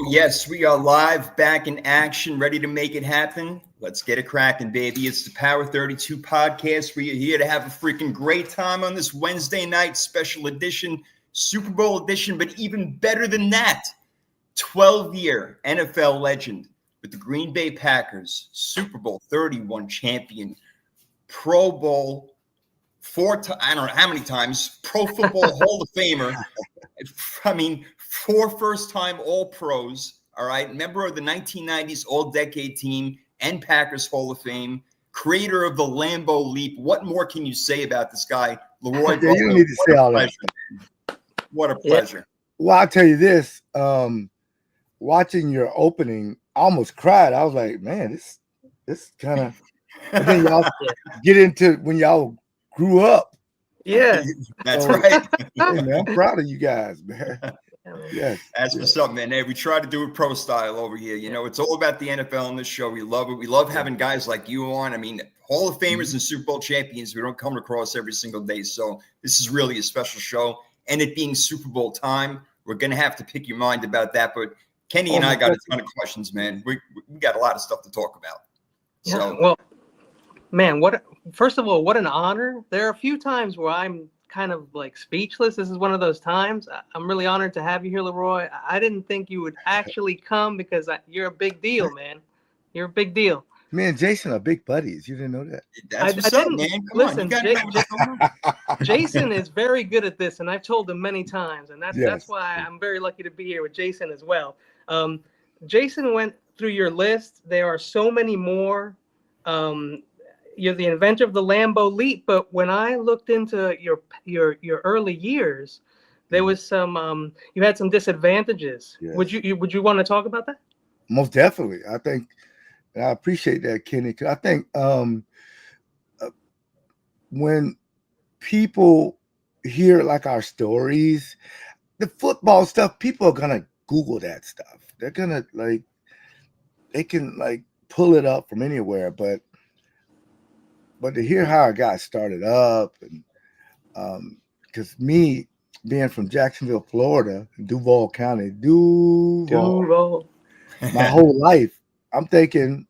yes, we are live, back in action, ready to make it happen. Let's get it cracking, baby. It's the Power 32 podcast. We are here to have a freaking great time on this Wednesday night special edition, Super Bowl edition, but even better than that, 12-year NFL legend with the Green Bay Packers, Super Bowl 31 champion, Pro Bowl, I don't know how many times, Pro Football Hall of Famer. I mean, 4 first-time All-Pros, all right, member of the 1990s All-Decade Team and Packers Hall of Fame, creator of the Lambeau Leap. What more can you say about this guy, Leroy Butler? You don't need to say all that. What a pleasure. Yeah. Well, I'll tell you this. Watching your opening, I almost cried. I was like, man, this kind of – and then y'all get into when y'all grew up. Yeah, that's right. Hey, man, I'm proud of you guys, man. Yes, that's what's up, man. Hey, we try to do it pro style over here. You know, it's all about the NFL on this show. We love it. We love having guys like you on. I mean, Hall of Famers and Super Bowl champions we don't come across every single day. So this is really a special show. And it being Super Bowl time, we're going to have to pick your mind about that. But Kenny and I got a ton of questions, man. We got a lot of stuff to talk about. Yeah, so, well, man, first of all, what an honor. There are a few times where I'm kind of like speechless. This is one of those times. I'm really honored to have you here, Leroy. I didn't think you would actually come because you're a big deal, man. You're a big deal. Me and Jason are big buddies. You didn't know that? That's what's up, man. Come on. Jason is very good at this, and I've told him many times, and that's why I'm very lucky to be here with Jason as well. Jason went through your list. There are so many more. You're the inventor of the Lambeau Leap, but when I looked into your early years, there was some you had some disadvantages. Yes. Would you want to talk about that? Most definitely. I think I appreciate that, Kenny. I think when people hear like our stories, the football stuff, people are gonna Google that stuff. They're gonna they can pull it up from anywhere, but to hear how I got started up, and because me being from Jacksonville, Florida, Duval County, my whole life, I'm thinking,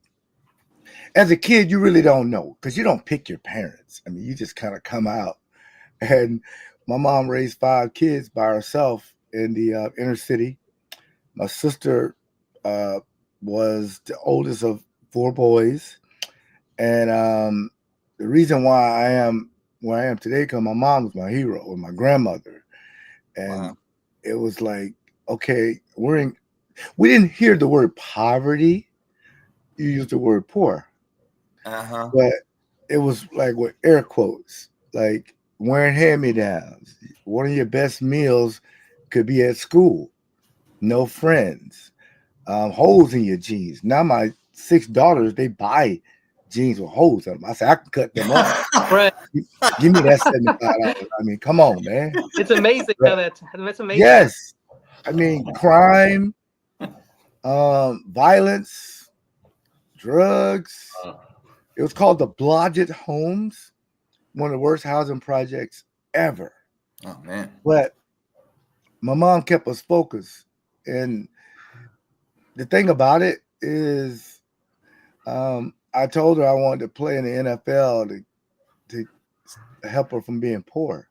as a kid, you really don't know because you don't pick your parents. I mean, you just kind of come out. And my mom raised 5 kids by herself in the inner city. My sister was the oldest of 4 boys, and the reason why I am where I am today, because my mom was my hero, or my grandmother. And it was like, okay, we didn't hear the word poverty. You used the word poor. But it was like with air quotes, like wearing hand-me-downs. One of your best meals could be at school. No friends. Holes in your jeans. Now my 6 daughters, they buy jeans with holes in them. I said, I can cut them off. Right. Give me that $75. I mean, come on, man. It's amazing how that's amazing. Yes. I mean, crime, violence, drugs. It was called the Blodgett Homes, one of the worst housing projects ever. Oh, man. But my mom kept us focused. And the thing about it is, I told her I wanted to play in the NFL to help her from being poor.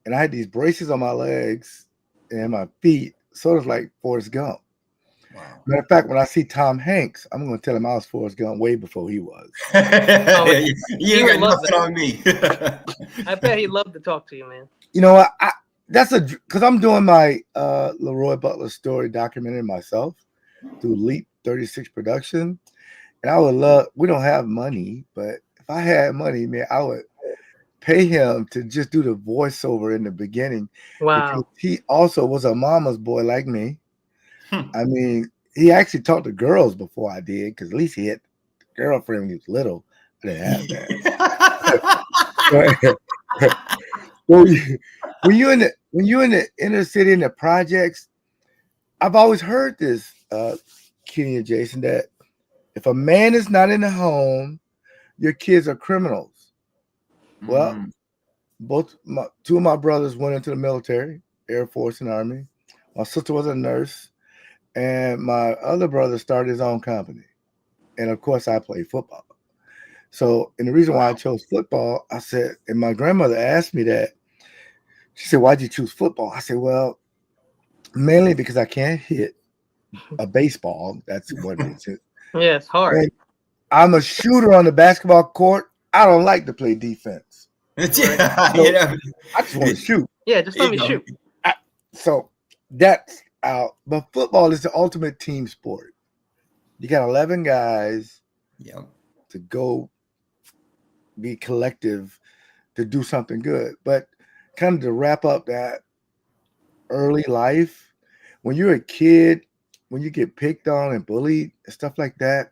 And I had these braces on my legs and my feet, sort of like Forrest Gump. Wow. Matter of fact, when I see Tom Hanks, I'm going to tell him I was Forrest Gump way before he was. You got nothing on me. I bet he'd love to talk to you, man. You know what? Because I'm doing my Leroy Butler story documentary myself through Leap 36 production. And I would love, we don't have money, but if I had money, man, I would pay him to just do the voiceover in the beginning. Wow. Because he also was a mama's boy like me. I mean, he actually talked to girls before I did, because at least he had a girlfriend when he was little. I didn't have that. when you're in the inner city in the projects, I've always heard this, Kenny and Jason, that if a man is not in the home, your kids are criminals. Well, two of my brothers went into the military, Air Force and Army. My sister was a nurse. and my other brother started his own company. And of course, I played football. So, and the reason why I chose football, I said, and my grandmother asked me that. She said, "Why'd you choose football?" I said, "Well, mainly because I can't hit a baseball. That's what it is. Yeah, it's hard. And I'm a shooter on the basketball court. I don't like to play defense. Yeah, So you know, I just want to shoot. Yeah, just let me know. shoot. So that's out. But football is the ultimate team sport. You got 11 guys Yeah. to go be collective to do something good. But kind of to wrap up that early life, when you're a kid, when you get picked on and bullied and stuff like that,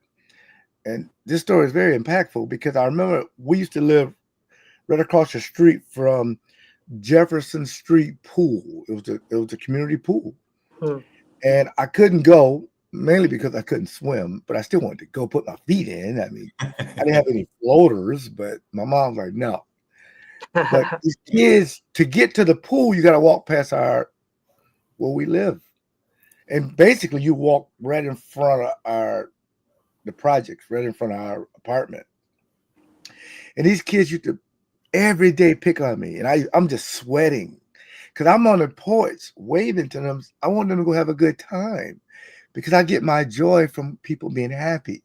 and this story is very impactful because I remember we used to live right across the street from Jefferson Street Pool. It was a community pool. Hmm. And I couldn't go mainly because I couldn't swim, but I still wanted to go put my feet in. I mean, I didn't have any floaters, but my mom's like, no. But these kids, to get to the pool, you got to walk past where we live. And basically you walk right in front of the projects, right in front of our apartment. And these kids used to every day pick on me. And I'm just sweating because I'm on the porch waving to them. I want them to go have a good time because I get my joy from people being happy.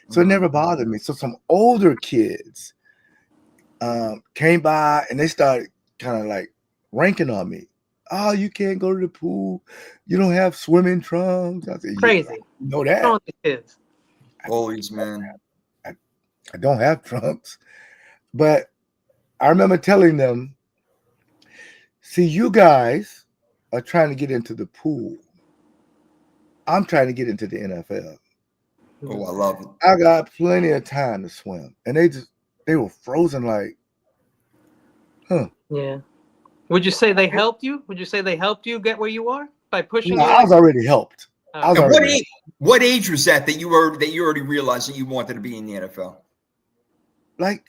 So it never bothered me. So some older kids came by and they started kind of like ranking on me. Oh, you can't go to the pool. You don't have swimming trunks. I said, Crazy. yeah, you know that. What's wrong with the kids? Always, man. I don't have trunks. But I remember telling them, see, you guys are trying to get into the pool. I'm trying to get into the NFL. Oh, I love it. I got plenty of time to swim. And they were frozen like, huh. Yeah. Would you say they helped you? Would you say they helped you get where you are by pushing No, you? I was already helped. I was And already what age was that you already realized that you wanted to be in the NFL? like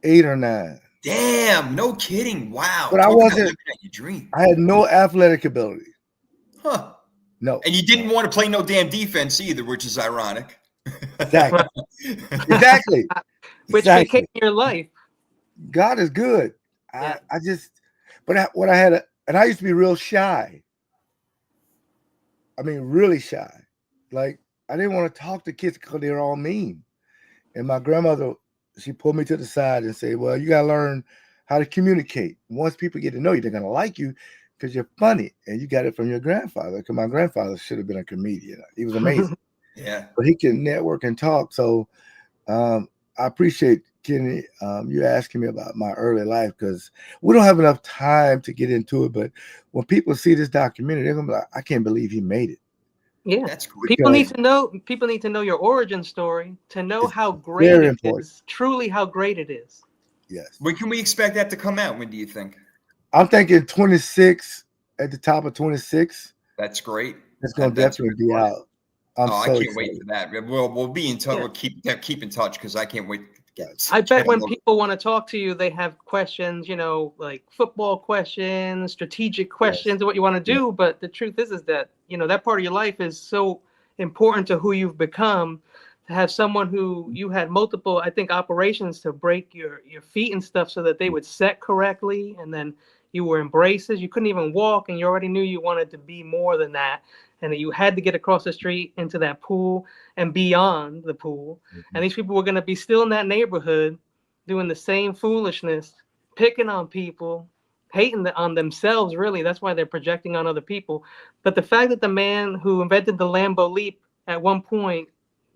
8 or 9. Damn, no kidding. Wow. But I Talk about wasn't, living out your dream. I had no athletic ability. Huh. No. And you didn't want to play no damn defense either, which is ironic. Exactly. Exactly. Which Exactly. became your life. God is good. Yeah. And I used to be real shy. I mean, really shy. Like, I didn't want to talk to kids because they were all mean. And my grandmother, she pulled me to the side and said, well, you got to learn how to communicate. Once people get to know you, they're going to like you because you're funny. And you got it from your grandfather, because my grandfather should have been a comedian. He was amazing. Yeah. But he can network and talk. So I appreciate, Kenny, you asking me about my early life because we don't have enough time to get into it. But when people see this documentary, they're going to be like, I can't believe he made it. Yeah. That's cool. People need to know your origin story to know It's how great very it important. is, truly how great it is. Yes. When can we expect that to come out? When do you think? I'm thinking 26, at the top of 26. That's great. It's going to That's definitely good be for us. out. I I can't wait for that. We'll be in touch. Yeah. We'll keep in touch because I can't wait to get. I bet when people want to talk to you, they have questions, like football questions, strategic questions, what you want to do. Yes. But the truth is that, that part of your life is so important to who you've become. To have someone who you had multiple, I think, operations to break your feet and stuff so that they would set correctly. And then you were in braces. You couldn't even walk and you already knew you wanted to be more than that. And that you had to get across the street into that pool and beyond the pool. Mm-hmm. And these people were going to be still in that neighborhood doing the same foolishness, picking on people, hating on themselves, really. That's why they're projecting on other people. But the fact that the man who invented the Lambo Leap at one point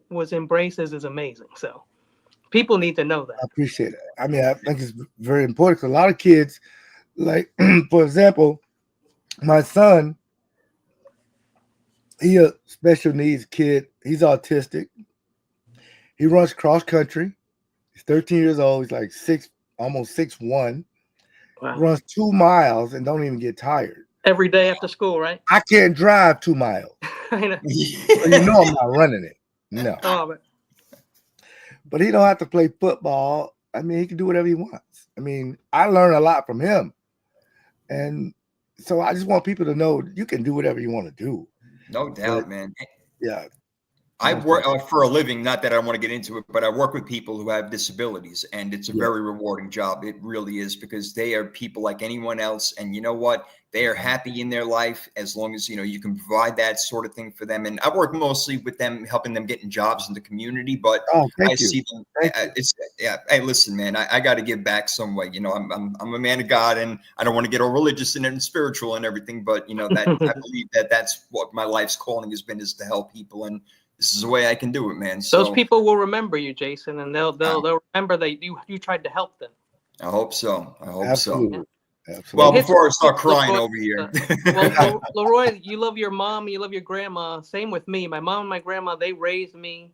was in braces is amazing. So people need to know that. I appreciate it. I mean, I think it's very important because a lot of kids, like, for example, my son, he a special needs kid. He's autistic. He runs cross country. He's 13 years old. He's like almost 6'1". Wow. Runs 2 miles and don't even get tired. Every day after school, right? I can't drive 2 miles. I know. So you know I'm not running it. No. Oh, But he don't have to play football. I mean, he can do whatever he wants. I mean, I learn a lot from him. And so I just want people to know you can do whatever you want to do. No doubt, man. Yeah. I work for a living, not that I want to get into it, but I work with people who have disabilities, and it's a very rewarding job. It really is, because they are people like anyone else. And you know what? They are happy in their life as long as, you can provide that sort of thing for them. And I work mostly with them, helping them get in jobs in the community, but I see them. Hey, listen, man, I got to give back some way. I'm a man of God, and I don't want to get all religious and spiritual and everything, but that I believe that's what my life's calling has been, is to help people. And this is the way I can do it, man. So those people will remember you, Jason, and they'll remember that you tried to help them. I hope so. Absolutely. So. Yeah. Absolutely. Well, before I start crying over here. Well, Leroy, you love your mom, you love your grandma. Same with me. My mom and my grandma, they raised me.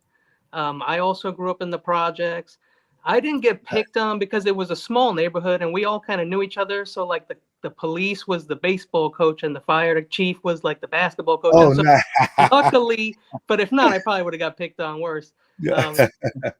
I also grew up in the projects. I didn't get picked on because it was a small neighborhood and we all kind of knew each other. So like the police was the baseball coach and the fire chief was like the basketball coach. Oh, so nice. Luckily, but if not, I probably would have got picked on worse.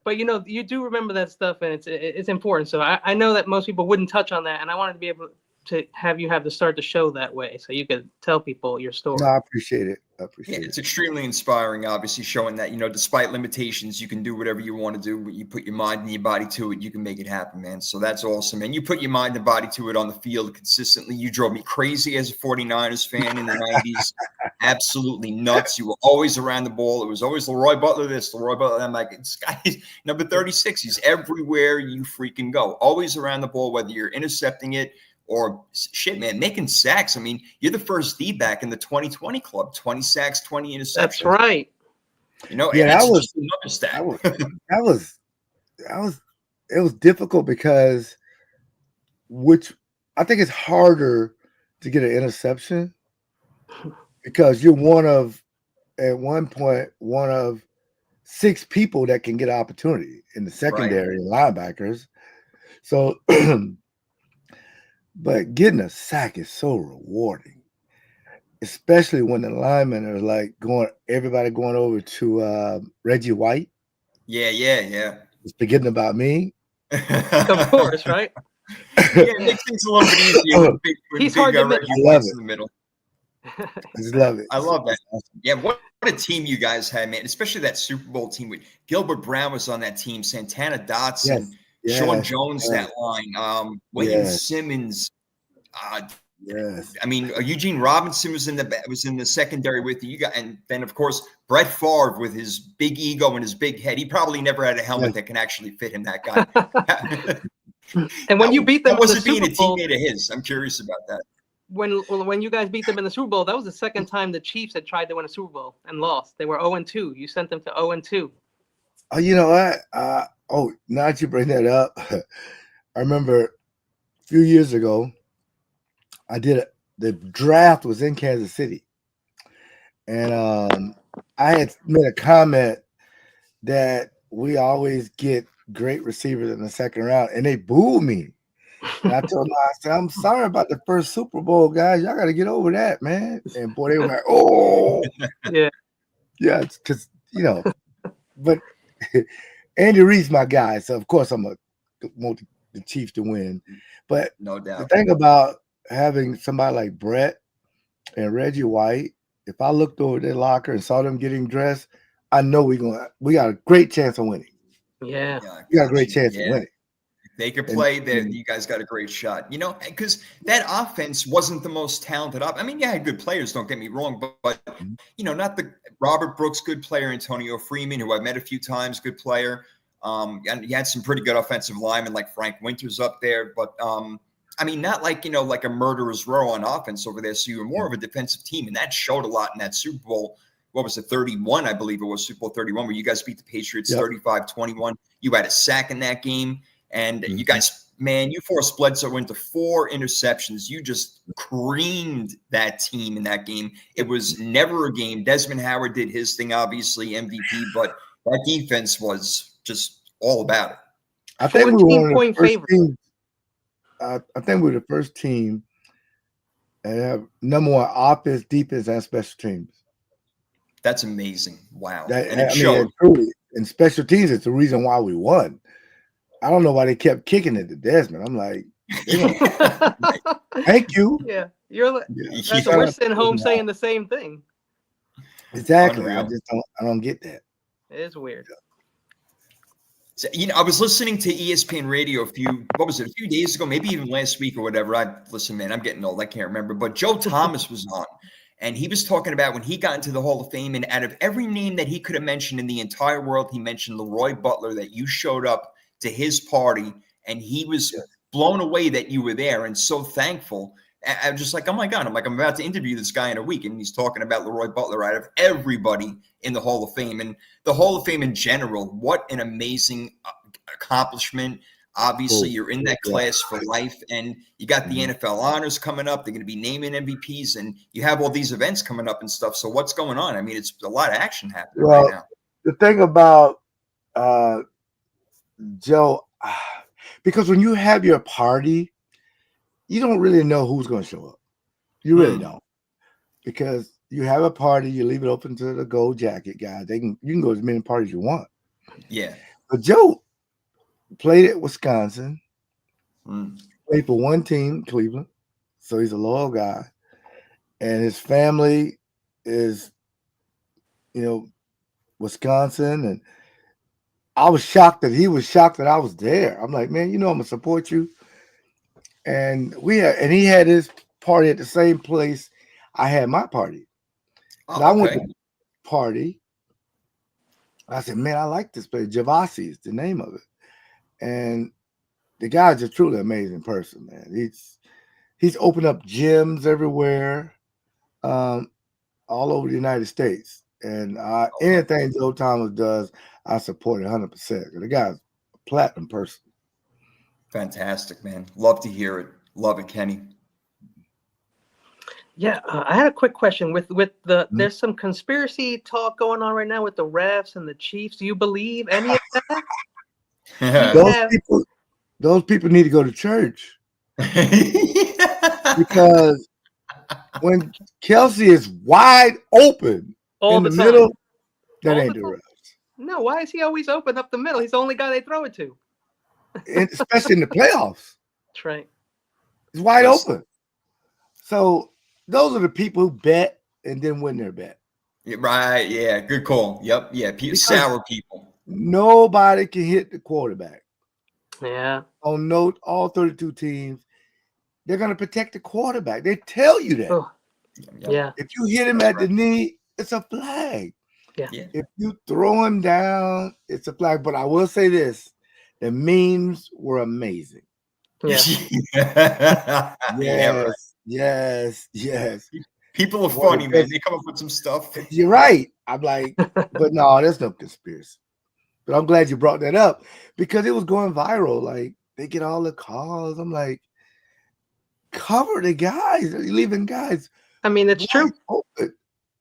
But you do remember that stuff, and it's important. So I know that most people wouldn't touch on that, and I wanted to be able to have you have to start the show that way, so you could tell people your story. No, I appreciate it. It's extremely inspiring, obviously, showing that, despite limitations, you can do whatever you want to do. When you put your mind and your body to it, you can make it happen, man. So that's awesome. And you put your mind and body to it on the field consistently. You drove me crazy as a 49ers fan in the 90s. Absolutely nuts. You were always around the ball. It was always Leroy Butler this, Leroy Butler. I'm like, this guy is number 36. He's everywhere you freaking go. Always around the ball, whether you're intercepting it or shit, man, making sacks. I mean, you're the first D-back in the 2020 club, 20 sacks, 20 interceptions. That's right. That was another stat. It was difficult because I think it's harder to get an interception because you're at one point, one of 6 people that can get an opportunity in the secondary and linebackers. So, but getting a sack is so rewarding, especially when the linemen are like everybody going over to Reggie White. Yeah. Just forgetting about me. Of course, right? It makes things a little bit easier. He's hard to miss. Reggie White's in the middle. I just love it. I love that. Yeah, what a team you guys had, man. Especially that Super Bowl team with Gilbert Brown was on that team, Santana Dotson, Sean Jones, that line, William Simmons. I mean, Eugene Robinson was in the secondary with you. And then of course Brett Favre with his big ego and his big head. He probably never had a helmet that can actually fit him. That guy. And when you beat them, was it being a teammate of his? I'm curious about that. When you guys beat them in the Super Bowl, that was the second time the Chiefs had tried to win a Super Bowl and lost. They were 0-2. You sent them to 0-2. Oh, you know what? Now that you bring that up, I remember a few years ago, the draft was in Kansas City. And I had made a comment that we always get great receivers in the second round, and they booed me. And I told them, I said, I'm sorry about the first Super Bowl, guys. Y'all got to get over that, man. And boy, they were like, oh. Yeah, because, but Andy Reid's my guy. So, of course, I want the Chiefs to win. But no doubt. The thing about having somebody like Brett and Reggie White, if I looked over their locker and saw them getting dressed, I know we got a great chance of winning. Yeah. We got a great chance of winning. They could play there. You guys got a great shot, because that offense wasn't the most talented I mean, had good players, don't get me wrong, but not the Robert Brooks, good player, Antonio Freeman, who I've met a few times, good player. And you had some pretty good offensive linemen like Frank Winters up there, but I mean, not like, like a murderer's row on offense over there. So you were more of a defensive team, and that showed a lot in that Super Bowl. What was it, 31? I believe it was Super Bowl 31, where you guys beat the Patriots 35-21. You had a sack in that game. And you guys, man, you forced Bledsoe into 4 interceptions. You just creamed that team in that game. It was never a game. Desmond Howard did his thing, obviously, MVP, but that defense was just all about it. I think we were one of the first teams. I think we were the first team that have number 1 offense, defense, and special teams. That's amazing. Wow. Truly, in special teams, it's the reason why we won. I don't know why they kept kicking it to Desmond. I'm like, thank you. Yeah, we're sitting home saying the same thing. Exactly. Unreal. I don't get that. It is weird. So, I was listening to ESPN radio a few days ago, maybe even last week or whatever. Listen, man, I'm getting old. I can't remember. But Joe Thomas was on, and he was talking about when he got into the Hall of Fame, and out of every name that he could have mentioned in the entire world, he mentioned Leroy Butler, that you showed up to his party, and he was blown away that you were there and so thankful. I'm just like, oh my God. I'm about to interview this guy in a week, and he's talking about Leroy Butler out of everybody in the Hall of Fame. And the Hall of Fame in general, what an amazing accomplishment. Obviously, you're in that class for life, and you got the NFL honors coming up. They're going to be naming MVPs, and you have all these events coming up and stuff. So what's going on? I mean, it's a lot of action happening right now. The thing about Joe, because when you have your party, you don't really know who's going to show up. You really don't, because you have a party, you leave it open to the gold jacket guys. You can go as many parties you want. Yeah. But Joe played at Wisconsin, played for one team, Cleveland, so he's a loyal guy, and his family is, Wisconsin, and I was shocked that he was shocked that I was there. I'm like, man, I'm gonna support you. And he had his party at the same place I had my party. And I went to the party. I said, man, I like this place. Javasi is the name of it. And the guy's a truly amazing person, man. He's opened up gyms everywhere, all over the United States. And anything Joe Thomas does, I support it 100%. The guy's a platinum person. Fantastic, man. Love to hear it. Love it, Kenny. Yeah, I had a quick question. With there's some conspiracy talk going on right now with the refs and the Chiefs. Do you believe any of that? Those people need to go to church. Because when Kelsey is wide open in the middle, that ain't the refs. No, why is he always open up the middle? He's the only guy they throw it to. Especially in the playoffs. That's right. It's wide open. So those are the people who bet and then win their bet. Yeah, right. Yeah. Good call. Yep. Yeah. Sour people. Nobody can hit the quarterback. Yeah. All 32 teams, they're going to protect the quarterback. They tell you that. Oh. Yeah. If you hit him at the knee, it's a flag. Yeah. If you throw him down, it's a flag. But I will say this. The memes were amazing. Yeah. Yes. People are funny, man. They come up with some stuff. You're right. I'm like, but no, there's no conspiracy. But I'm glad you brought that up because it was going viral. Like, they get all the calls. I'm like, cover the guys. Are you leaving guys? I mean, it's true. Open.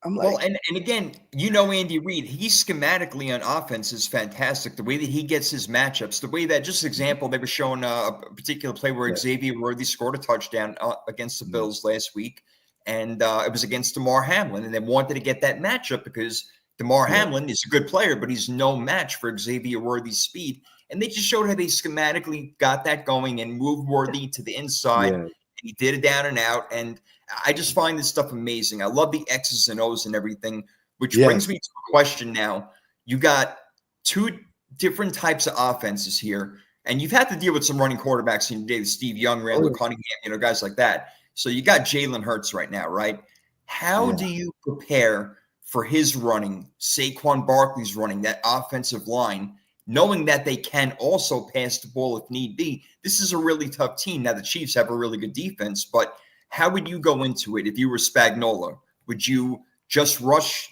I'm like, well, and again, Andy Reid, he schematically on offense is fantastic. The way that he gets his matchups, the way that, just example, they were showing a particular play where Xavier Worthy scored a touchdown against the Bills last week, and it was against DeMar Hamlin, and they wanted to get that matchup because DeMar Hamlin is a good player, but he's no match for Xavier Worthy's speed. And they just showed how they schematically got that going and moved Worthy to the inside. And he did it down and out. And I just find this stuff amazing. I love the X's and O's and everything, which brings me to a question now. You got two different types of offenses here, and you've had to deal with some running quarterbacks in your day, Steve Young, Randall Cunningham, guys like that. So you got Jalen Hurts right now, right? How do you prepare for his running, Saquon Barkley's running, that offensive line, knowing that they can also pass the ball if need be? This is a really tough team. Now, the Chiefs have a really good defense, but how would you go into it if you were Spagnuolo? Would you just rush,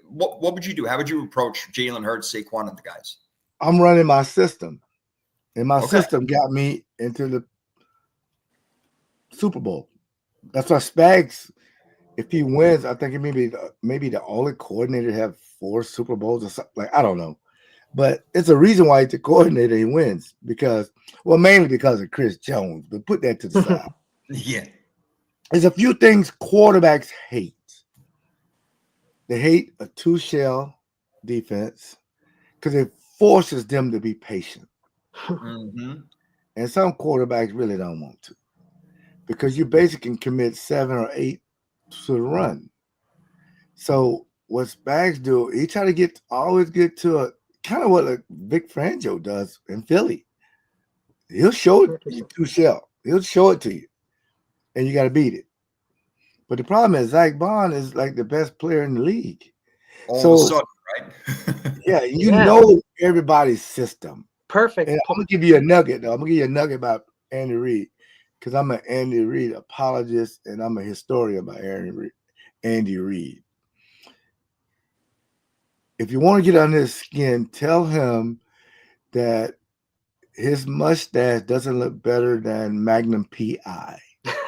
what would you do? How would you approach Jalen Hurts, Saquon, and the guys? I'm running my system, and my system got me into the Super Bowl. That's why Spags, if he wins, I think it maybe the only coordinator to have 4 Super Bowls or something. Like, I don't know. But it's a reason why he's the coordinator. He wins mainly because of Chris Jones. But put that to the side. Yeah. There's a few things quarterbacks hate. They hate a 2-shell defense because it forces them to be patient. Mm-hmm. And some quarterbacks really don't want to because you basically can commit 7 or 8 to the run. So what Spags do, he try to always get to a kind of what like Vic Fangio does in Philly. He'll show it you to shell. He'll show it to you, and you got to beat it. But the problem is Zach Bond is like the best player in the league. All of a sudden, right? Yeah, you know everybody's system. Perfect. And I'm gonna give you a nugget, though. I'm gonna give you a nugget about Andy Reid because I'm an Andy Reid apologist and I'm a historian about Andy Reid. If you want to get under his skin, tell him that his mustache doesn't look better than Magnum PI. I'm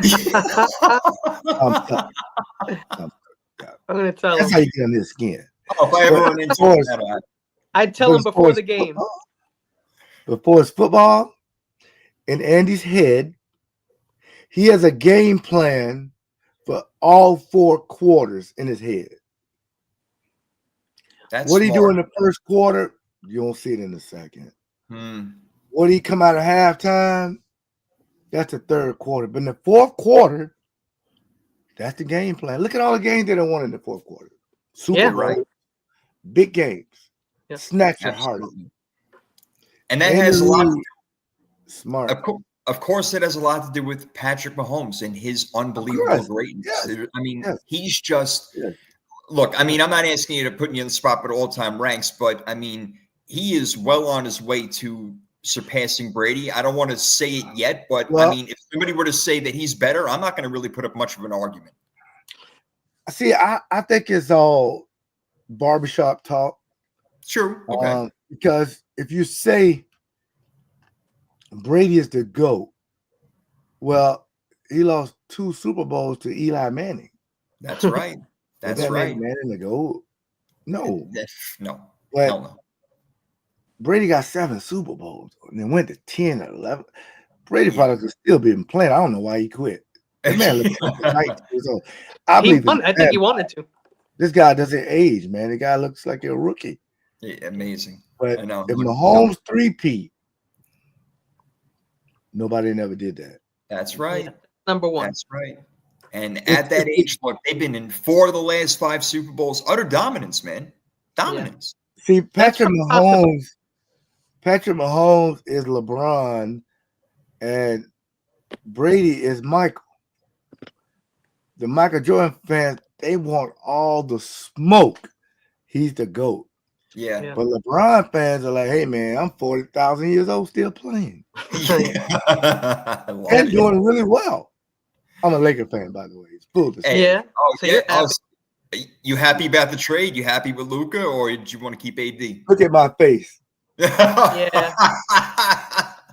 gonna tell him. That's how you get under his skin. Oh, if I ever run into that, I'd tell him before the game. Before it's football, in Andy's head, he has a game plan for all 4 quarters in his head. What he do in the first quarter, you don't see it in the second. What he come out of halftime, that's the third quarter. But in the fourth quarter, that's the game plan. Look at all the games they don't won in the fourth quarter. Super Bowl, big games. Yeah. Snatch your heart. And that has a lot to do. Smart. Of course, it has a lot to do with Patrick Mahomes and his unbelievable greatness. Yes. I mean, he's just look. I mean, I'm not asking you to put you in the spot, but all-time ranks. But I mean, he is well on his way to surpassing Brady. I don't want to say it yet, but I mean, if somebody were to say that he's better, I'm not going to really put up much of an argument. See, I think it's all barbershop talk. True. Okay. Because if you say Brady is the GOAT, well, he lost 2 Super Bowls to Eli Manning. That's right. That's right. Manning the GOAT? No. No. But Hell no. Brady got 7 Super Bowls and then went to 10 or 11. Brady probably could still be playing. I don't know why he quit. The man looks like 19 years old. I think he wanted to. This guy doesn't age, man. The guy looks like a rookie. Yeah, amazing. But if Mahomes 3-peat, nobody never did that. That's right. Yeah. Number 1. That's right. And at that age, look, they've been in 4 of the last 5 Super Bowls. Utter dominance, man. Dominance. Yeah. See, Patrick Mahomes is LeBron and Brady is Michael. The Michael Jordan fans, they want all the smoke. He's the GOAT. Yeah. But LeBron fans are like, hey, man, I'm 40,000 years old still playing. And doing really well. I'm a Laker fan, by the way. It's full to say. Yeah. Oh, so yeah. You happy about the trade? You happy with Luka, or did you want to keep AD? Look at my face. Yeah.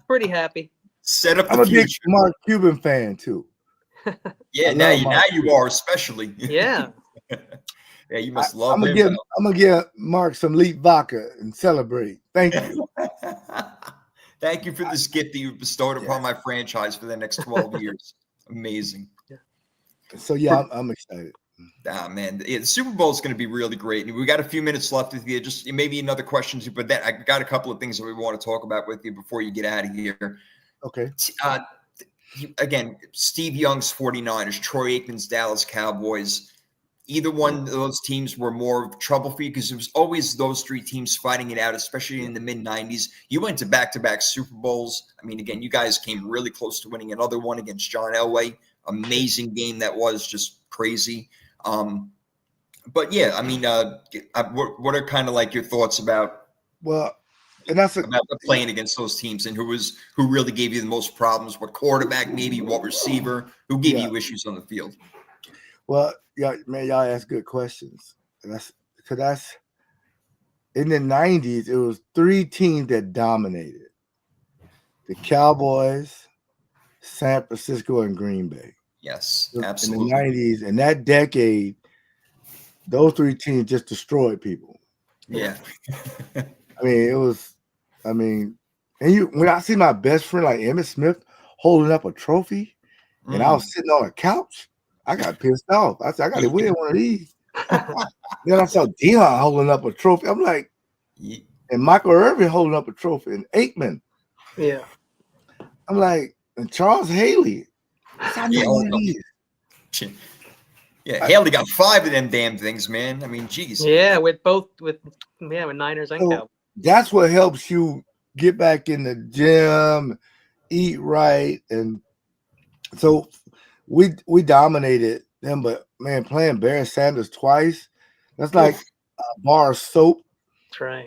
Pretty happy. Set up the I'm a future. big Mark Cuban fan, too. Yeah, now you are, especially. Yeah. Yeah, you must love him. I'm gonna give Mark some Leap vodka and celebrate. Thank you. Thank you for this gift that you've bestowed upon my franchise for the next 12 years. Amazing. Yeah. So yeah, I'm excited. Ah, man, the Super Bowl is going to be really great. We got a few minutes left with you. Just maybe another question, but then I got a couple of things that we want to talk about with you before you get out of here. Okay. Again, Steve Young's 49ers, Troy Aikman's Dallas Cowboys. Either one of those teams were more trouble for you because it was always those 3 teams fighting it out, especially in the mid-90s. You went to back-to-back Super Bowls. I mean, again, you guys came really close to winning another one against John Elway. Amazing game that was, just crazy. But yeah, I mean, what are kind of like your thoughts about? Well, and that's about playing against those teams and who really gave you the most problems? What quarterback, maybe what receiver? Who gave you issues on the field? Well, yeah, man, y'all ask good questions. And that's in the 90s. It was 3 teams that dominated: the Cowboys, San Francisco, and Green Bay. Yes, absolutely. In the 90s, in that decade, those 3 teams just destroyed people. Yeah. I mean, and when I see my best friend like Emmitt Smith holding up a trophy, and I was sitting on a couch, I got pissed off. I said, I got to win one of these. Then I saw Dion holding up a trophy. I'm like, and Michael Irvin holding up a trophy, and Aikman. Yeah. I'm like, and Charles Haley. I knew one of these. Yeah, Haley got 5 of them damn things, man. I mean, geez. Yeah, with Niners and Cowboys. That's what helps you get back in the gym, eat right, and so we dominated them. But man, playing Barry Sanders twice, that's like a bar of soap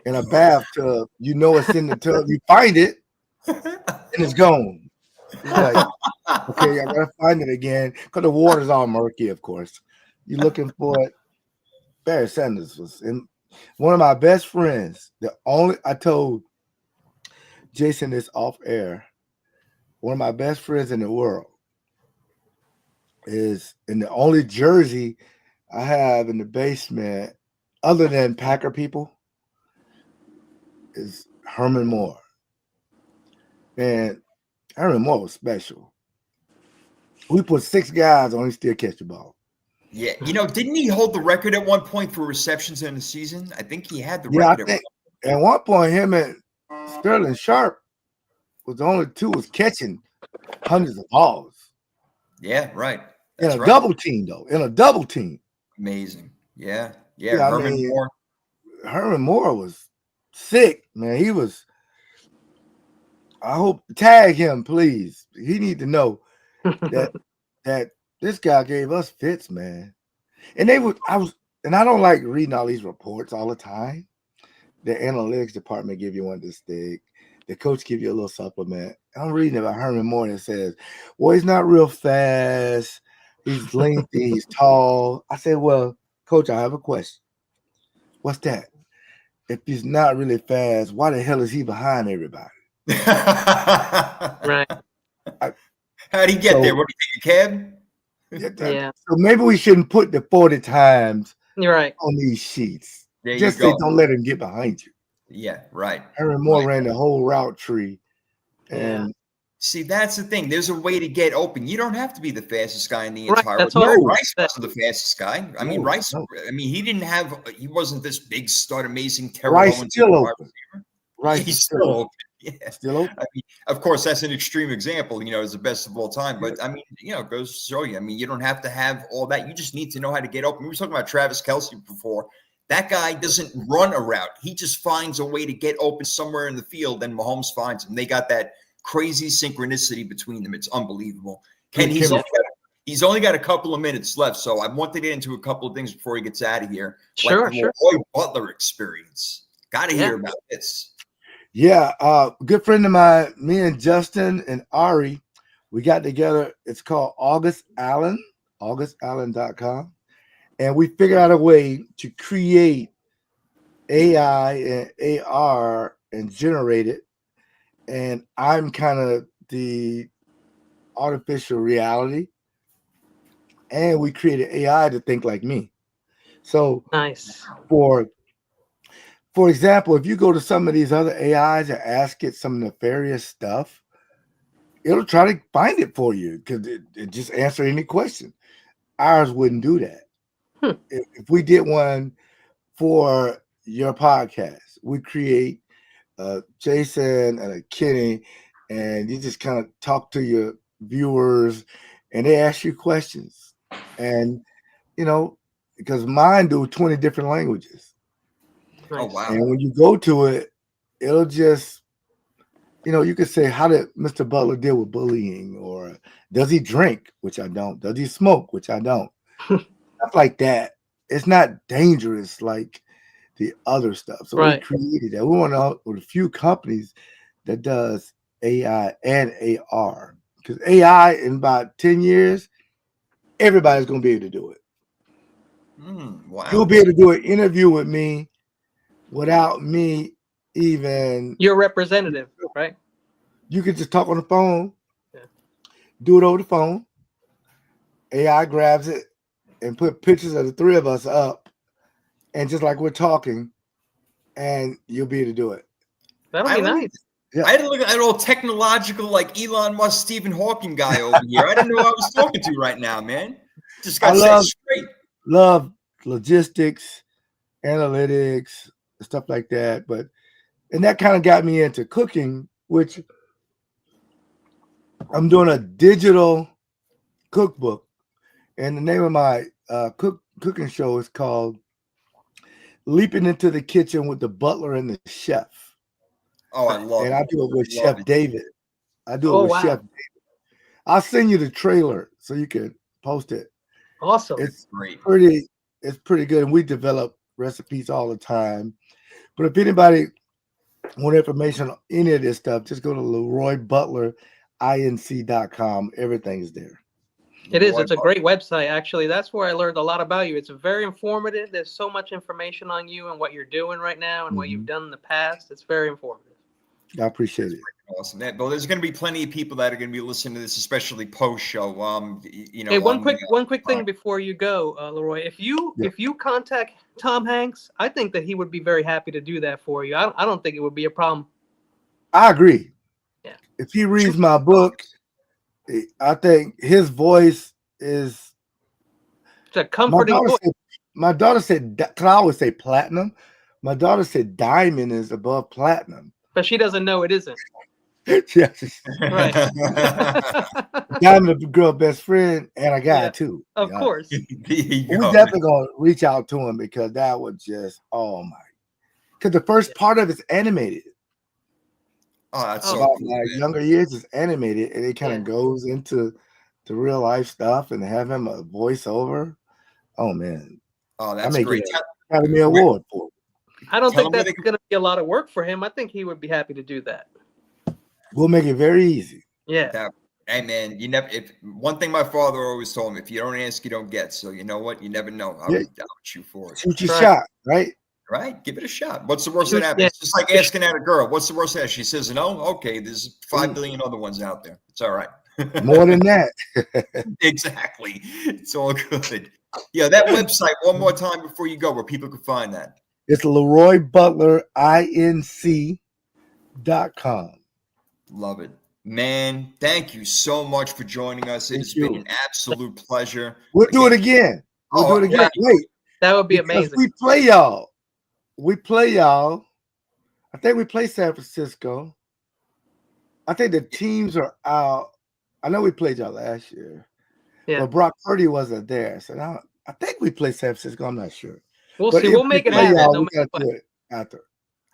in a bathtub. You know it's in the tub. You find it, and it's gone. It's like, okay, I gotta find it again because the water's all murky. Of course, you're looking for it. Barry Sanders was in. One of my best friends, I told Jason this off air. One of my best friends in the world is in the only jersey I have in the basement, other than Packer people, is Herman Moore. And Herman Moore was special. We put 6 guys on, he still catch the ball. Yeah, didn't he hold the record at one point for receptions in the season? I think he had the record. At one point, him and Sterling Sharp was the only 2 was catching hundreds of balls. Yeah, right. That's in a double team, though. In a double team. Amazing. Yeah. Moore. Herman Moore was sick, man. He was. I hope tag him, please. He need to know that this guy gave us fits, man. And I don't like reading all these reports all the time. The analytics department give you one this thick. The coach give you a little supplement. I'm reading about Herman Moore and it says, well, he's not real fast. He's lengthy. He's tall. I said, well, coach, I have a question. What's that? If he's not really fast, why the hell is he behind everybody? Right. How'd he get there? What do you think, a cab? Yeah. So maybe we shouldn't put the 40 times on these sheets. There Just say don't let him get behind you. Yeah, right. Herman Moore ran the whole route tree. And see, that's the thing. There's a way to get open. You don't have to be the fastest guy in the entire world. Rice wasn't the fastest guy. I mean, Rice. No. I mean, he wasn't this big stud, amazing, terrible. Rice still open. Rice he's still open. Yeah. Still open. I mean, of course, that's an extreme example. Is the best of all time. But I mean, it goes to show you. I mean, you don't have to have all that. You just need to know how to get open. We were talking about Travis Kelce before. That guy doesn't run a route. He just finds a way to get open somewhere in the field, and Mahomes finds him. They got that crazy synchronicity between them. It's unbelievable. Ken, he's only got a couple of minutes left, so I want to get into a couple of things before he gets out of here. Sure. Leroy Butler experience. Got to hear about this. Yeah, good friend of mine, me and Justin and Ari, we got together. It's called August Allen, augustallen.com. And we figured out a way to create AI and AR and generate it. And I'm kind of the artificial reality. And we created AI to think like me. So nice. For example, if you go to some of these other AIs and ask it some nefarious stuff, it'll try to find it for you because it just answer any question. Ours wouldn't do that. If we did one for your podcast, we create Jason and a Kenny, and you just kind of talk to your viewers, and they ask you questions. And, because mine do 20 different languages. Oh, wow. And when you go to it, it'll just, you could say, how did Mr. Butler deal with bullying? Or does he drink? Which I don't. Does he smoke? Which I don't. Stuff like that. It's not dangerous like the other stuff. So we created that. We went out with a few companies that does AI and AR. Because AI in about 10 years, everybody's going to be able to do it. Wow. You'll be able to do an interview with me without me even. Your representative, right? You could just talk on the phone, do it over the phone. AI grabs it and put pictures of the 3 of us up, and just like we're talking, and you'll be able to do it. That'll be nice. Yeah. I had to look at an old technological, like Elon Musk, Stephen Hawking guy over here. I didn't know who I was talking to right now, man. Just got set straight. Love logistics, analytics, stuff like that. And that kind of got me into cooking, which I'm doing a digital cookbook. And the name of my cooking show. It's called Leaping into the Kitchen with the Butler and the Chef. Oh, I love and it. I do it with Love Chef it. David. I do it with Chef David. I'll send you the trailer so you can post it. Awesome. It's Great. It's pretty good. And we develop recipes all the time. But if anybody want information on any of this stuff, just go to LeroyButlerInc.com. Everything's there. It is. It's a great website, actually. That's where I learned a lot about you. It's very informative. There's so much information on you and what you're doing right now and what you've done in the past. It's very informative. I appreciate it. Awesome. Well, there's going to be plenty of people that are going to be listening to this, especially post show. Hey, one quick thing before you go, Leroy. If you contact Tom Hanks, I think that he would be very happy to do that for you. I don't think it would be a problem. I agree. Yeah. If he reads my book, I think his voice is. It's a comforting voice. My daughter said, because I always say platinum. My daughter said diamond is above platinum. But she doesn't know it isn't. Yes. Right. Diamond, the girl best friend, and a guy too. Of course. We definitely gonna reach out to him because that was just because the first part of it's animated. Oh, that's so about cool, my younger years is animated, and it kind of goes into the real life stuff and have him a voiceover. Oh man. Oh, that's great. Academy Award for it. I don't think that's going to be a lot of work for him. I think he would be happy to do that. We'll make it very easy. Yeah. Hey man, you never. One thing my father always told me: if you don't ask, you don't get. So you know what? You never know. I would shoot for it. Shoot your shot, right? Right. Give it a shot. What's the worst that happens? It's just like asking out a girl. What's the worst that she says no? Okay, there's 5 billion other ones out there. It's all right. More than that. Exactly. It's all good. Yeah, that website one more time before you go, where people can find that. It's LeroyButlerInc.com. Love it. Man, thank you so much for joining us. It's been an absolute pleasure. We'll do it again. We'll do it again. Wait. That would be amazing. We play y'all. I think we play San Francisco. I think the teams are out. I know we played y'all last year. Yeah. But Brock Purdy wasn't there. So now I think we play San Francisco. I'm not sure. We'll see. We'll make it happen. We got to do it after.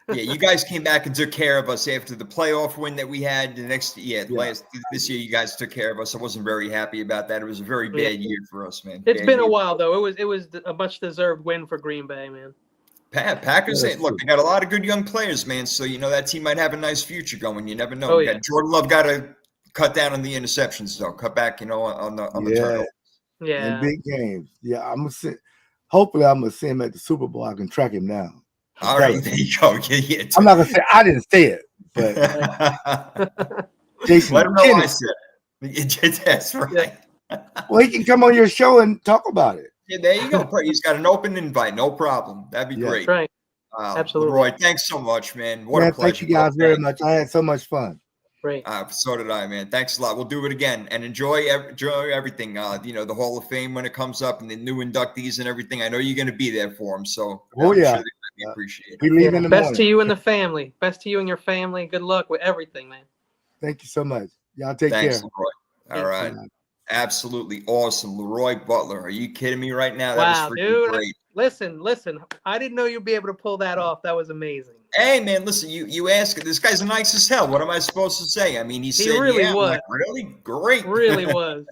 Yeah, you guys came back and took care of us after the playoff win that we had. This year, you guys took care of us. I wasn't very happy about that. It was a very bad year for us, man. It's been a while though. It was a much deserved win for Green Bay, man. Packers, look, they got a lot of good young players, man. So that team might have a nice future going. You never know. Jordan Love got to cut down on the interceptions, though. Cut back, on the turnovers. Yeah. In big games. Yeah, hopefully I'm gonna see him at the Super Bowl. I can track him down. All right, there you go. Yeah. I'm not gonna say I didn't say it, but Jason, let him know I said it. That's right. Well, he can come on your show and talk about it. Yeah, there you go. He's got an open invite, no problem. That'd be great. That's right. Absolutely. Leroy, thanks so much, man. What a pleasure. Thank you guys very much. I had so much fun. Great. So did I, man. Thanks a lot. We'll do it again and enjoy everything. The Hall of Fame when it comes up and the new inductees and everything. I know you're going to be there for them. So I'm sure they appreciate it. We leave in the Best morning. to you and the family. Best to you and your family. Good luck with everything, man. Thank you so much. Y'all take Thanks, care. Leroy. All right. Absolutely awesome. Leroy Butler. Are you kidding me right now? Wow, that was freaking great. Listen. I didn't know you'd be able to pull that off. That was amazing. Hey, man, listen, you ask, this guy's nice as hell. What am I supposed to say? I mean, he said, really yeah, was. I'm like, really? Great. Really was.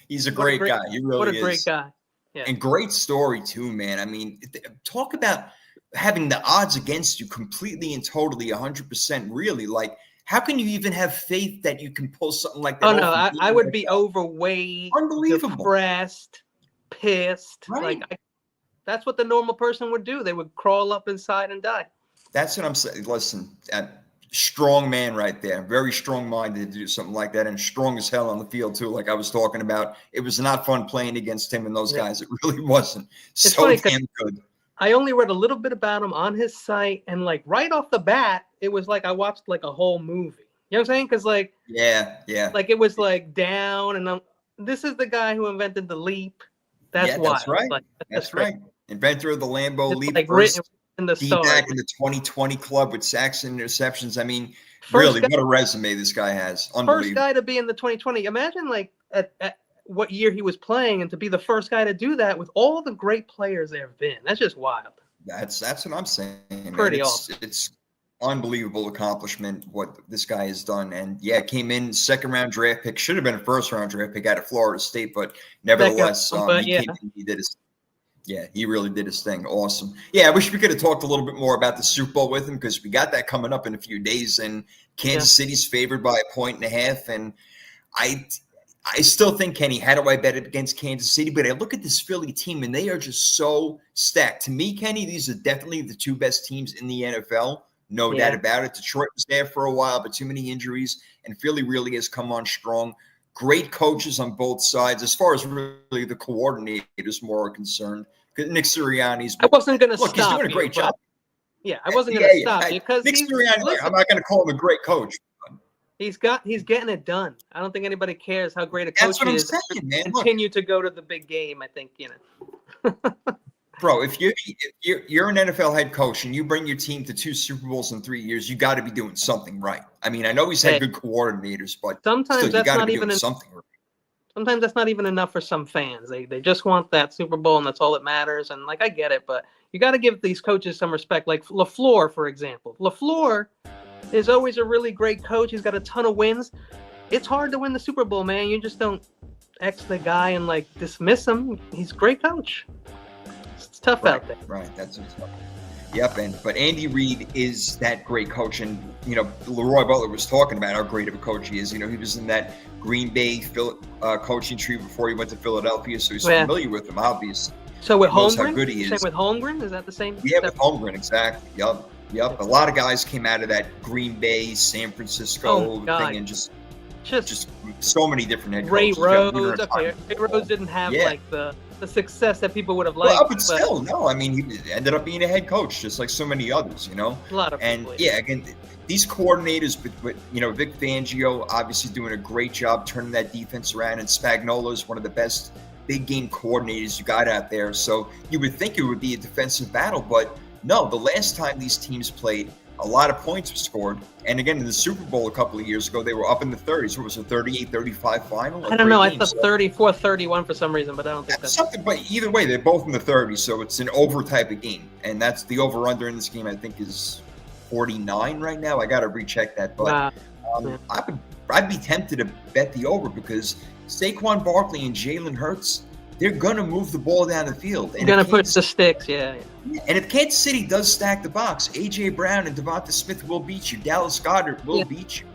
He's a great guy. He really is. What a great guy. Yeah. And great story, too, man. I mean, talk about having the odds against you completely and totally 100%, really. Like, how can you even have faith that you can pull something like that? Oh, no, I would be overweight, unbelievable, depressed, pissed. Right. That's what the normal person would do. They would crawl up inside and die. That's what I'm saying. Listen, strong man right there. Very strong-minded to do something like that, and strong as hell on the field, too, like I was talking about. It was not fun playing against him and those guys. It really wasn't. It's so funny, damn good. I only read a little bit about him on his site, and right off the bat, it was like I watched a whole movie. You know what I'm saying? Because yeah, it was down, and this is the guy who invented the leap. That's why. That's right. That's right. Inventor of the Lambeau leap. Written in the stars. Back in the 2020 club with sacks and interceptions. I mean, really, what a resume this guy has. Unbelievable. First guy to be in the 2020. Imagine what year he was playing, and to be the first guy to do that with all the great players there have been. That's just wild. That's what I'm saying, man. Pretty awesome. It's unbelievable accomplishment what this guy has done. And yeah, came in second round draft pick, should have been a first round draft pick out of Florida State, but nevertheless, he did his. Yeah, he really did his thing. Awesome. Yeah, I wish we could have talked a little bit more about the Super Bowl with him, because we got that coming up in a few days, and Kansas City's favored by 1.5. And I still think, Kenny, how do I bet it against Kansas City? But I look at this Philly team, and they are just so stacked. To me, Kenny, these are definitely the two best teams in the NFL. No doubt about it. Detroit was there for a while, but too many injuries, and Philly really has come on strong. Great coaches on both sides, as far as really the coordinators more are concerned. Because Nick Sirianni's – I wasn't going to stop. He's doing a great job. Yeah, I wasn't going to stop you because Nick Sirianni, I'm not going to call him a great coach. He's getting it done. I don't think anybody cares how great a coach is. Man. Continue to go to the big game, I think, Bro, if you're an NFL head coach and you bring your team to 2 Super Bowls in 3 years, you got to be doing something right. I mean, I know he's had good coordinators, but sometimes still, that's not even something right. Sometimes that's not even enough for some fans. They just want that Super Bowl, and that's all that matters. And I get it, but you got to give these coaches some respect. Like LaFleur, for example. LaFleur is always a really great coach. He's got a ton of wins. It's hard to win the Super Bowl, man. You just don't X the guy and dismiss him. He's a great coach. It's tough out there. Right, that's tough. Yep, but Andy Reid is that great coach, and Leroy Butler was talking about how great of a coach he is. He was in that Green Bay coaching tree before he went to Philadelphia, so he's familiar with him, obviously. So with Holmgren, how good he is. Same with Holmgren, is that the same? Yeah, with Holmgren, exactly. Yep. A lot of guys came out of that Green Bay, San Francisco thing, and just so many different head coaches. Ray Rhodes. Okay, Ray Rhodes didn't have the success that people would have liked. But still, no. I mean, he ended up being a head coach, just like so many others. A lot of people. And again, these coordinators, but Vic Fangio obviously doing a great job turning that defense around, and Spagnuolo is one of the best big game coordinators you got out there. So you would think it would be a defensive battle, but no. The last time these teams played, a lot of points were scored. And again, in the Super Bowl a couple of years ago, they were up in the 30s. What was it, 38-35 final? I don't know. I thought 34-31 for some reason, but I don't think that's something. But either way, they're both in the 30s, so it's an over type of game. And that's the over-under in this game, I think, is 49 right now. I got to recheck that. But I'd be tempted to bet the over, because Saquon Barkley and Jalen Hurts, they're going to move the ball down the field. They're going to put the sticks, And if Kansas City does stack the box, A.J. Brown and Devonta Smith will beat you. Dallas Goedert will beat you.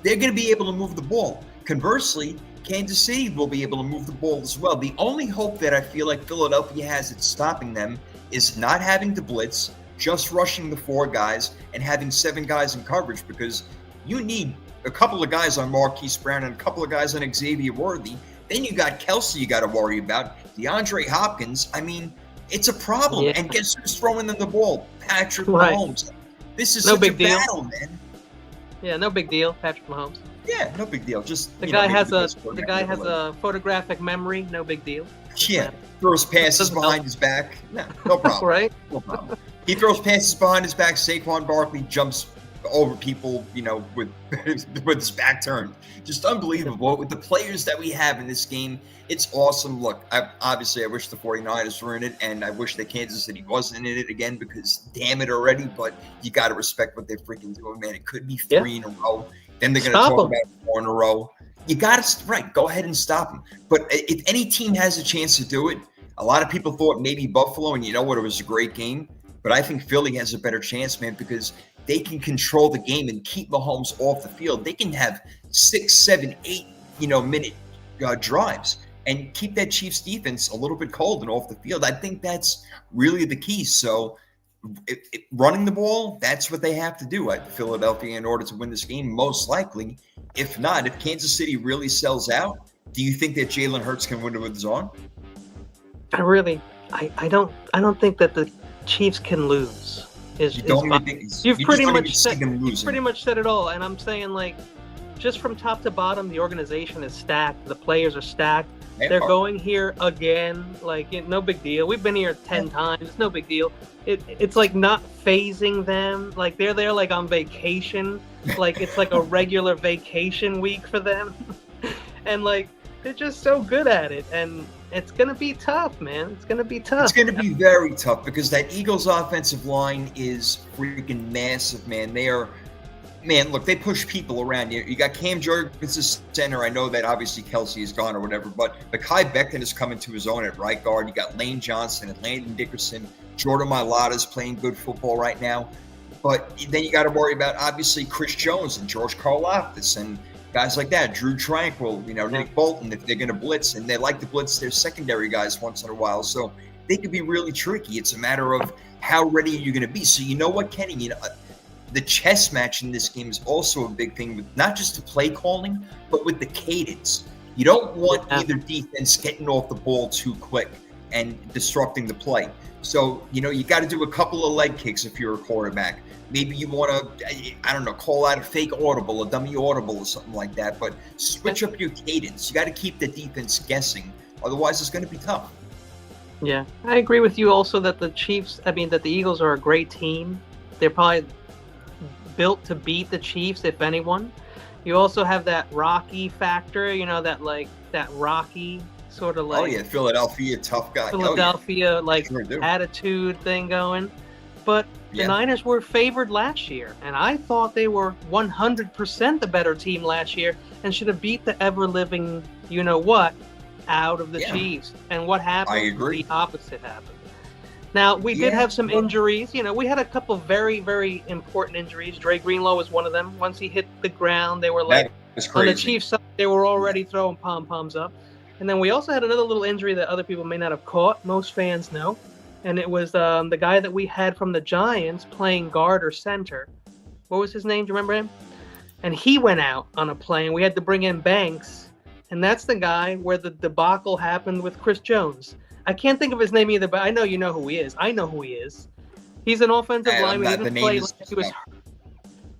They're going to be able to move the ball. Conversely, Kansas City will be able to move the ball as well. The only hope that I feel like Philadelphia has at stopping them is not having to blitz, just rushing the 4 guys and having 7 guys in coverage, because you need a couple of guys on Marquise Brown and a couple of guys on Xavier Worthy. Then you got Kelsey you got to worry about. DeAndre Hopkins, I mean, it's a problem. And guess who's throwing them the ball? Patrick Mahomes. This is such a battle, man. Yeah, no big deal, Patrick Mahomes. Yeah, no big deal. Just the guy has a photographic memory. No big deal. Yeah, throws passes behind his back. No problem. Right? No problem. He throws passes behind his back. Saquon Barkley jumps over people, with his back turned. Just unbelievable. With the players that we have in this game, it's awesome. Look, I wish the 49ers were in it, and I wish that Kansas City wasn't in it again, because damn it already, but you got to respect what they're freaking doing, man. It could be 3 in a row. Then they're going to talk about 4 in a row. You got to, go ahead and stop them. But if any team has a chance to do it, a lot of people thought maybe Buffalo, and it was a great game. But I think Philly has a better chance, man, because they can control the game and keep Mahomes off the field. They can have 6, 7, 8, minute drives and keep that Chiefs defense a little bit cold and off the field. I think that's really the key. So running the ball, that's what they have to do at Philadelphia in order to win this game, most likely. If not, if Kansas City really sells out, do you think that Jalen Hurts can win it with his arm? I don't think that the Chiefs can lose. You've pretty much said it all, and I'm saying, just from top to bottom, the organization is stacked. The players are stacked. They're going here again. No big deal. We've been here 10 times. It's no big deal. It's not phasing them. They're there on vacation. It's a regular vacation week for them. And They're just so good at it, and it's gonna be tough, man. It's gonna be tough. It's going to be very tough because that Eagles offensive line is freaking massive, man. Look, they push people around. You got Cam Jurgens' center. I know that obviously Kelsey is gone or whatever, but Mekhi Becton is coming to his own at right guard. You got Lane Johnson and Landon Dickerson. Jordan Mailata's playing good football right now. But then you got to worry about, obviously, Chris Jones and George Karlaftis and guys like that, Drew Tranquil, Nick Bolton, if they're going to blitz, and they like to blitz their secondary guys once in a while. So they could be really tricky. It's a matter of how ready you're going to be. So you know what, Kenny? The chess match in this game is also a big thing with not just the play calling, but with the cadence. You don't want either defense getting off the ball too quick and disrupting the play. So, you got to do a couple of leg kicks if you're a quarterback. Maybe you want to, call out a fake audible, a dummy audible or something like that. But switch up your cadence. You got to keep the defense guessing. Otherwise, it's going to be tough. Yeah, I agree with you also that that the Eagles are a great team. They're probably built to beat the Chiefs, if anyone. You also have that Rocky factor, that Rocky sort of Philadelphia tough guy. Attitude thing going. But the Niners were favored last year, and I thought they were 100% the better team last year and should have beat the ever-living you-know-what out of the Chiefs. And what happened? I agree. The opposite happened. Now, we did have some injuries. We had a couple very, very important injuries. Dre Greenlaw was one of them. Once he hit the ground, they were on the Chiefs side, they were already throwing pom-poms up. And then we also had another little injury that other people may not have caught. Most fans know. And it was the guy that we had from the Giants playing guard or center. What was his name? Do you remember him? And he went out on a play, and we had to bring in Banks. And that's the guy where the debacle happened with Chris Jones. I can't think of his name either, but I know you know who he is. I know who he is. He's an offensive lineman. He didn't play like he was hurt.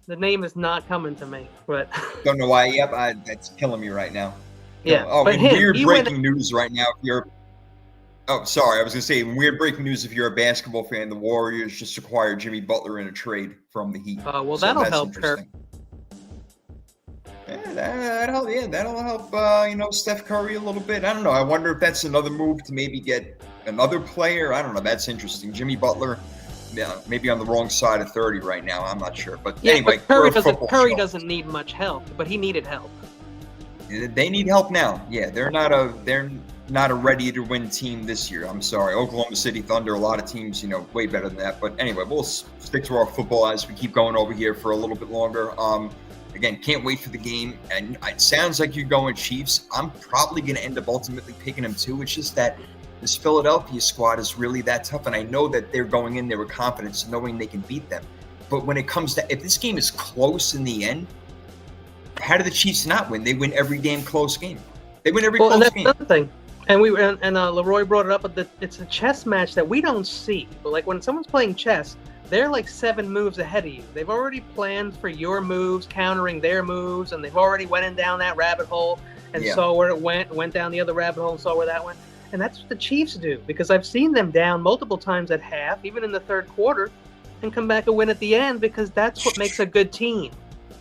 The name is not coming to me, but don't know why. That's killing me right now. Yeah. Weird breaking news right now. I was going to say, weird breaking news if you're a basketball fan, the Warriors just acquired Jimmy Butler in a trade from the Heat. That'll help Kirk. That'll help, Steph Curry a little bit. I don't know. I wonder if that's another move to maybe get another player. I don't know. That's interesting. Jimmy Butler, maybe on the wrong side of 30 right now. I'm not sure. But anyway, but Curry doesn't need much help, but he needed help. They need help now. Yeah, they're not a ready-to-win team this year. I'm sorry. Oklahoma City Thunder, a lot of teams, way better than that. But anyway, we'll stick to our football as we keep going over here for a little bit longer. Again, can't wait for the game. And it sounds like you're going Chiefs. I'm probably going to end up ultimately picking them too. It's just that this Philadelphia squad is really that tough. And I know that they're going in there with confidence, knowing they can beat them. But when it comes to, if this game is close in the end, how do the Chiefs not win? They win every damn close game. They win every close game. Another thing. And Leroy brought it up, but it's a chess match that we don't see. But like when someone's playing chess, they're like 7 moves ahead of you. They've already planned for your moves, countering their moves, and they've already went down that rabbit hole and saw where it went down the other rabbit hole and saw where that went. And that's what the Chiefs do, because I've seen them down multiple times at half, even in the third quarter, and come back and win at the end, because that's what makes a good team.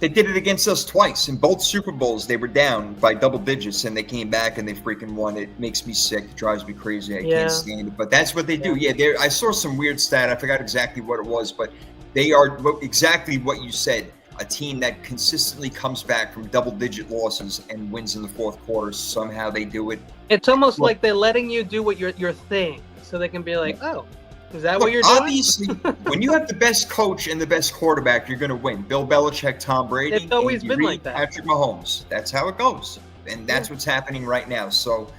They did it against us twice. In both Super Bowls, they were down by double digits, and they came back and they freaking won. It makes me sick. It drives me crazy. I can't stand it. But that's what they do. Yeah, I saw some weird stat. I forgot exactly what it was, but they are exactly what you said, a team that consistently comes back from double-digit losses and wins in the fourth quarter. Somehow they do it. It's almost like they're letting you do what your thing, so they can be like, oh, is that what you're doing? Obviously, when you have the best coach and the best quarterback, you're going to win. Bill Belichick, Tom Brady, it's always been like that. Patrick Mahomes. That's how it goes. And that's what's happening right now. So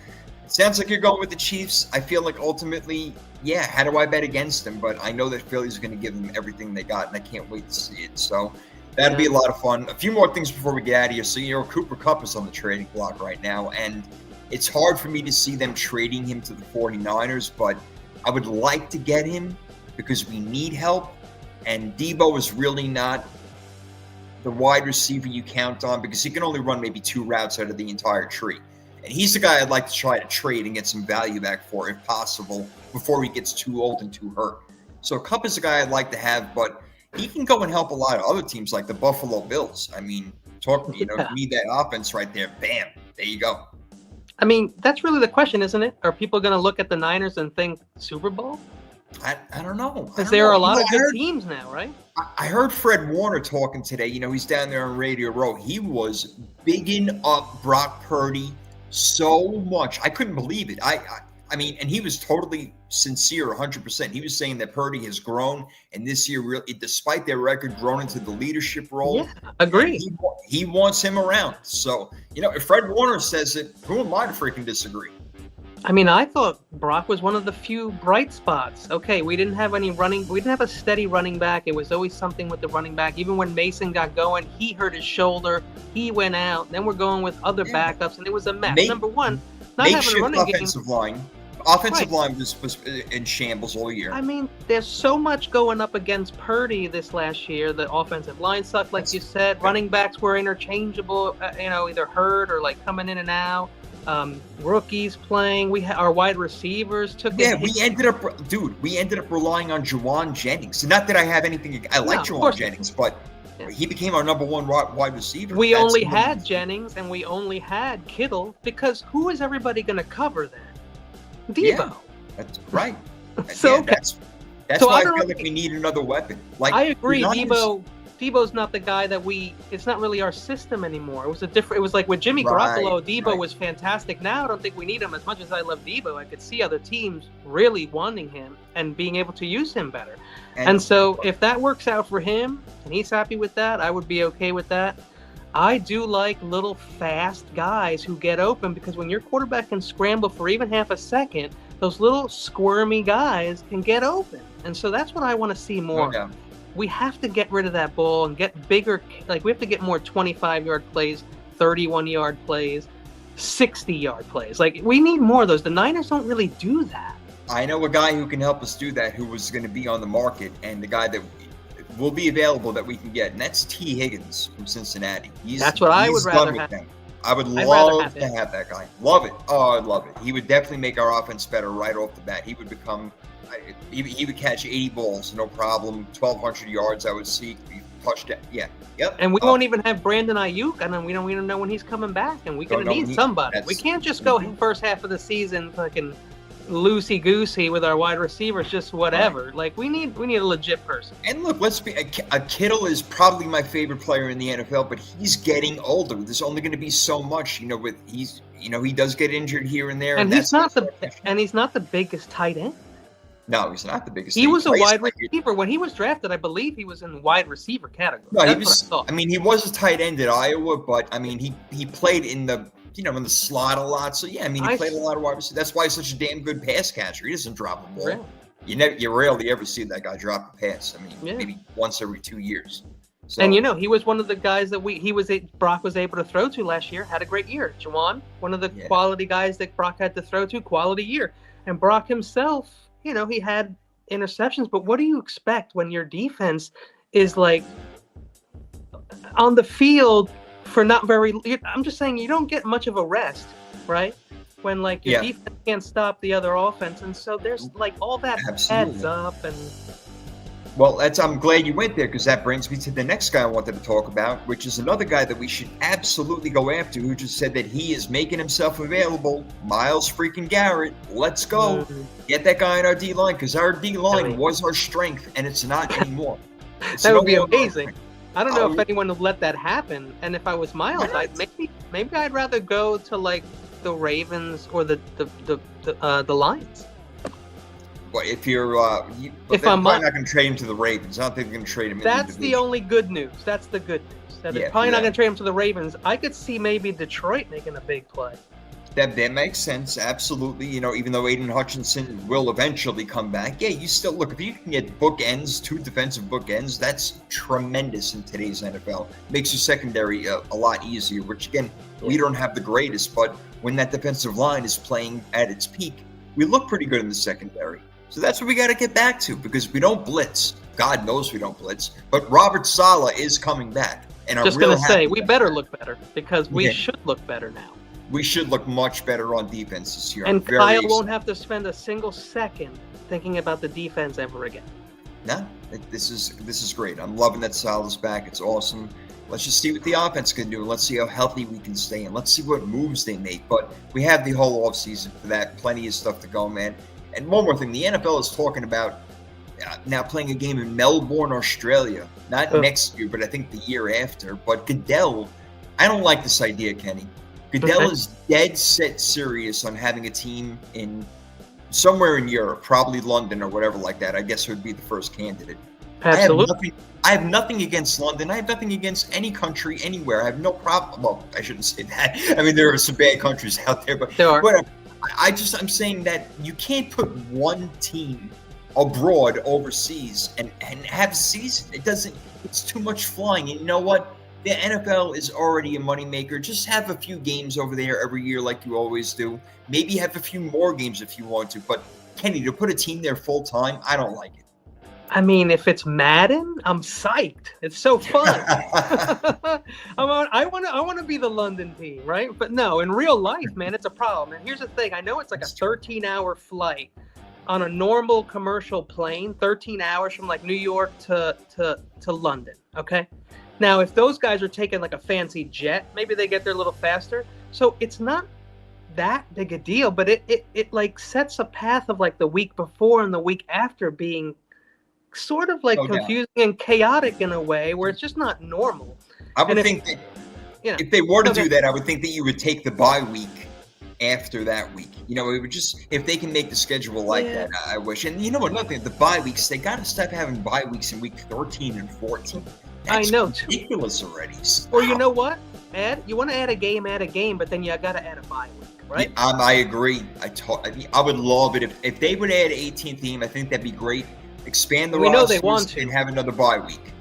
it sounds like you're going with the Chiefs. I feel like ultimately, how do I bet against them? But I know that Philly's going to give them everything they got, and I can't wait to see it. So that'll be a lot of fun. A few more things before we get out of here. So, Cooper Kupp is on the trading block right now, and it's hard for me to see them trading him to the 49ers, but I would like to get him because we need help, and Debo is really not the wide receiver you count on because he can only run maybe 2 routes out of the entire tree. And he's the guy I'd like to try to trade and get some value back for, if possible, before he gets too old and too hurt. So Kupp is a guy I'd like to have, but he can go and help a lot of other teams like the Buffalo Bills. I mean, you need that offense right there. Bam, there you go. I mean, that's really the question, isn't it? Are people going to look at the Niners and think Super Bowl? I don't know. Because there are a lot of good teams now, right? I heard Fred Warner talking today. He's down there on Radio Row. He was bigging up Brock Purdy so much. I couldn't believe it. I mean, and he was totally sincere, 100%. He was saying that Purdy has grown, and this year, really, despite their record, grown into the leadership role. Yeah, agree. He wants him around. So, if Fred Warner says it, who am I to freaking disagree? I mean, I thought Brock was one of the few bright spots. Okay, we didn't have a steady running back. It was always something with the running back. Even when Mason got going, he hurt his shoulder. He went out. Then we're going with other backups, and it was a mess. Number one, not having a running offensive line. Offensive line was in shambles all year. I mean, there's so much going up against Purdy this last year. The offensive line sucked, like you said. Running backs were interchangeable, either hurt or like coming in and out. Rookies playing. Our wide receivers took. Yeah, we ended up relying on Juwan Jennings. Not that I have anything. I like Juwan Jennings, but he became our number one wide receiver. We only had Jennings and we only had Kittle because who is everybody going to cover then? Debo. Yeah, that's right. So that's why I feel like we need another weapon. Like I agree, Debo's not the guy that it's not really our system anymore. It was like with Jimmy Garoppolo, Debo was fantastic. Now I don't think we need him as much as I love Debo. I could see other teams really wanting him and being able to use him better. And so if that works out for him and he's happy with that, I would be okay with that. I do like little fast guys who get open because when your quarterback can scramble for even half a second, those little squirmy guys can get open. And so that's what I want to see more. Yeah. We have to get rid of that ball and get bigger. Like we have to get more 25-yard plays, 31-yard plays, 60-yard plays. Like we need more of those. The Niners don't really do that. I know a guy who can help us do that who was going to be on the market and the guy that will be available that we can get, and that's T. Higgins from Cincinnati. That's what I would rather have. I would love to have that guy. Love it. Oh, I'd love it. He would definitely make our offense better right off the bat. He would become he would catch 80 balls, no problem. 1,200 yards, I would see. Touchdown. Yeah. Yep. And we won't even have Brandon Ayuk, and then we don't even know when he's coming back, and we're going to need somebody. We can't just go first half of the season fucking loosey-goosey with our wide receivers, just whatever. Right. Like we need a legit person. And look, let's be a Kittle is probably my favorite player in the NFL, but he's getting older. There's only going to be so much, he does get injured here and there, and he's not the biggest tight end. No, he's not the biggest. He was a wide receiver when he was drafted. I believe he was in the wide receiver category. No, he was. I mean, he was a tight end at Iowa, but I mean, he played in the in the slot a lot. So yeah, I mean, he played a lot of wide receiver. That's why he's such a damn good pass catcher. He doesn't drop a ball. Really? You rarely ever see that guy drop a pass. I mean, maybe once every 2 years. So, and he was one of the guys that Brock was able to throw to last year. Had a great year. Juwan, one of the quality guys that Brock had to throw to. Quality year. And Brock himself, he had interceptions. But what do you expect when your defense is like on the field for not very? I'm just saying you don't get much of a rest, right? When like your defense can't stop the other offense, and so there's like all that adds up. And well, I'm glad you went there because that brings me to the next guy I wanted to talk about, which is another guy that we should absolutely go after, who just said that he is making himself available. Myles freaking Garrett, let's go get that guy in our D line because our D line was our strength, and it's not anymore. That would be amazing. I don't know if anyone would let that happen, and if I was Myles, maybe I'd rather go to like the Ravens or the Lions. Well, if you're, if I'm probably not going to trade him to the Ravens, I don't think they're going to trade him. That's the only good news. That's the good news. They're probably not going to trade him to the Ravens. I could see maybe Detroit making a big play. That makes sense, absolutely. Even though Aiden Hutchinson will eventually come back, you still look. If you can get bookends, 2 defensive bookends, that's tremendous in today's NFL. Makes your secondary a lot easier. Which again, we don't have the greatest, but when that defensive line is playing at its peak, we look pretty good in the secondary. So that's what we got to get back to because we don't blitz. God knows we don't blitz. But Robert Saleh is coming back, and I'm just going to say we better look better because we should look better now. We should look much better on defense this year. And Kyle won't have to spend a single second thinking about the defense ever again. No, this is great. I'm loving that Saleh's back. It's awesome. Let's just see what the offense can do. Let's see how healthy we can stay, and let's see what moves they make. But we have the whole offseason for that. Plenty of stuff to go, man. And one more thing, the NFL is talking about now playing a game in Melbourne, Australia. Not next year, but I think the year after. But Goodell, I don't like this idea, Kenny. Goodell is dead set serious on having a team in somewhere in Europe, probably London or whatever like that. I guess it would be the first candidate. Absolutely. I have nothing against London. I have nothing against any country anywhere. I have no problem. Well, I shouldn't say that. I mean, there are some bad countries out there, but there are. Whatever. I'm saying that you can't put one team abroad overseas and have a season. It's too much flying. And you know what? The NFL is already a moneymaker. Just have a few games over there every year like you always do. Maybe have a few more games if you want to. But Kenny, to put a team there full time, I don't like it. I mean, if it's Madden, I'm psyched. It's so fun. I want to be the London team, right? But no, in real life, man, it's a problem. And here's the thing: I know it's like a 13-hour flight on a normal commercial plane, 13 hours from like New York to London. Okay. Now, if those guys are taking like a fancy jet, maybe they get there a little faster. So it's not that big a deal, but it like sets a path of like the week before and the week after being sort of like confusing and chaotic in a way where it's just not normal. I would think that if they were to do that, I would think that you would take the bye week after that week. You know, it would just, if they can make the schedule like that, I wish. And you know what, nothing, the bye weeks, they got to stop having bye weeks in week 13 and 14. That's ridiculous already. Stop. Or you know what? You want to add a game, but then you got to add a bye week, right? Yeah, I agree. I would love it if they would add an 18th team. I think that'd be great. Expand the rosters and have another bye week.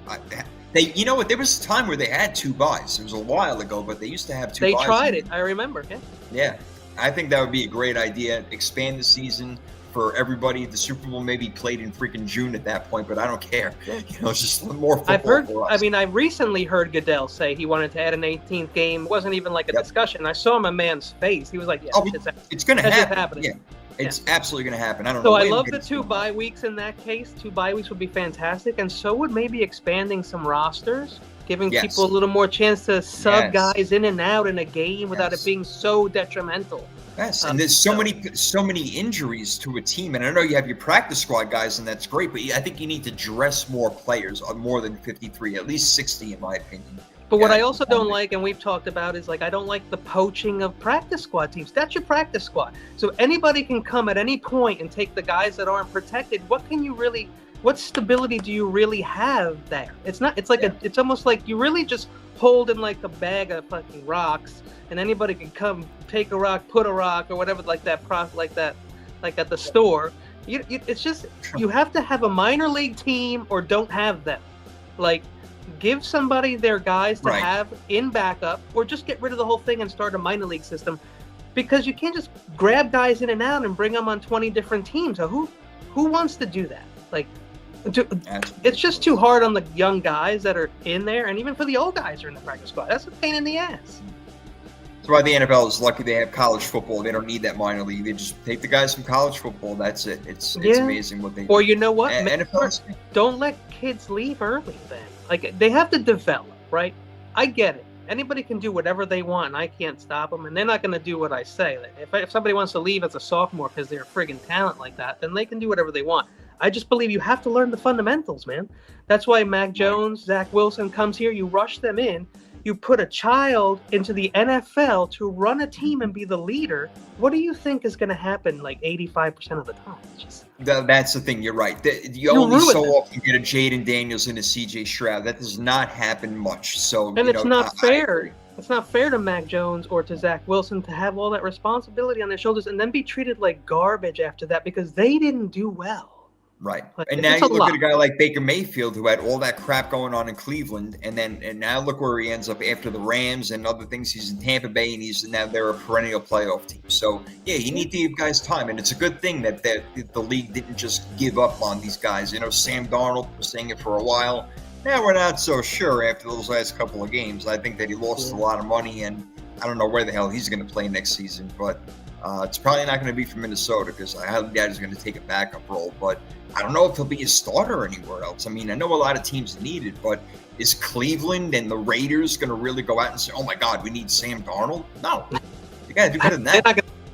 You know what? There was a time where they had 2 byes. It was a while ago, but they used to have 2 byes. They tried it. I remember. Yeah. I think that would be a great idea. Expand the season for everybody. The Super Bowl may be played in freaking June at that point, but I don't care. You know, it's just more football for us. I recently heard Goodell say he wanted to add an 18th game. It wasn't even like a discussion. I saw my man's face. He was like, it's going to happen. Yeah. It's absolutely going to happen. I don't know. So I love the 2 bye weeks in that case. 2 bye weeks would be fantastic. And so would maybe expanding some rosters, giving people a little more chance to sub guys in and out in a game without it being so detrimental. Yes, and there's so many injuries to a team. And I know you have your practice squad guys, and that's great. But I think you need to dress more players, more than 53, at least 60 in my opinion. But what I also don't like, and we've talked about, is like I don't like the poaching of practice squad teams. That's your practice squad. So anybody can come at any point and take the guys that aren't protected. What stability do you really have there? It's not. It's like it's almost like you really just hold in like a bag of fucking rocks, and anybody can come take a rock, put a rock, or whatever like that like at the store. It's just you have to have a minor league team or don't have them. Like, give somebody their guys to have in backup, or just get rid of the whole thing and start a minor league system, because you can't just grab guys in and out and bring them on 20 different teams. So who wants to do that? Like, it's just too hard on the young guys that are in there, and even for the old guys who are in the practice squad. That's a pain in the ass. That's why the NFL is lucky they have college football. They don't need that minor league. They just take the guys from college football. That's it. It's amazing what they do. Or you know what? NFL, don't let kids leave early then. Like, they have to develop, right? I get it. Anybody can do whatever they want, and I can't stop them, and they're not going to do what I say. If somebody wants to leave as a sophomore because they're a friggin' talent like that, then they can do whatever they want. I just believe you have to learn the fundamentals, man. That's why Mac Jones, Zach Wilson comes here. You rush them in. You put a child into the NFL to run a team and be the leader. What do you think is going to happen like 85% of the time? That's the thing. You're right. You only so often get a Jaden Daniels and a CJ Stroud. That does not happen much. So, and it's not fair. It's not fair to Mac Jones or to Zach Wilson to have all that responsibility on their shoulders and then be treated like garbage after that because they didn't do well. Right. And now you look at a guy like Baker Mayfield who had all that crap going on in Cleveland, and now look where he ends up after the Rams and other things. He's in Tampa Bay, and now they're a perennial playoff team. So, you need to give guys time, and it's a good thing that the league didn't just give up on these guys. You know, Sam Darnold was saying it for a while. Now we're not so sure after those last couple of games. I think that he lost a lot of money, and I don't know where the hell he's going to play next season, but it's probably not going to be from Minnesota because I highly doubt he's going to take a backup role. But I don't know if he'll be a starter anywhere else. I mean, I know a lot of teams need it, but is Cleveland and the Raiders going to really go out and say, oh, my God, we need Sam Darnold? No. You got to do better than that.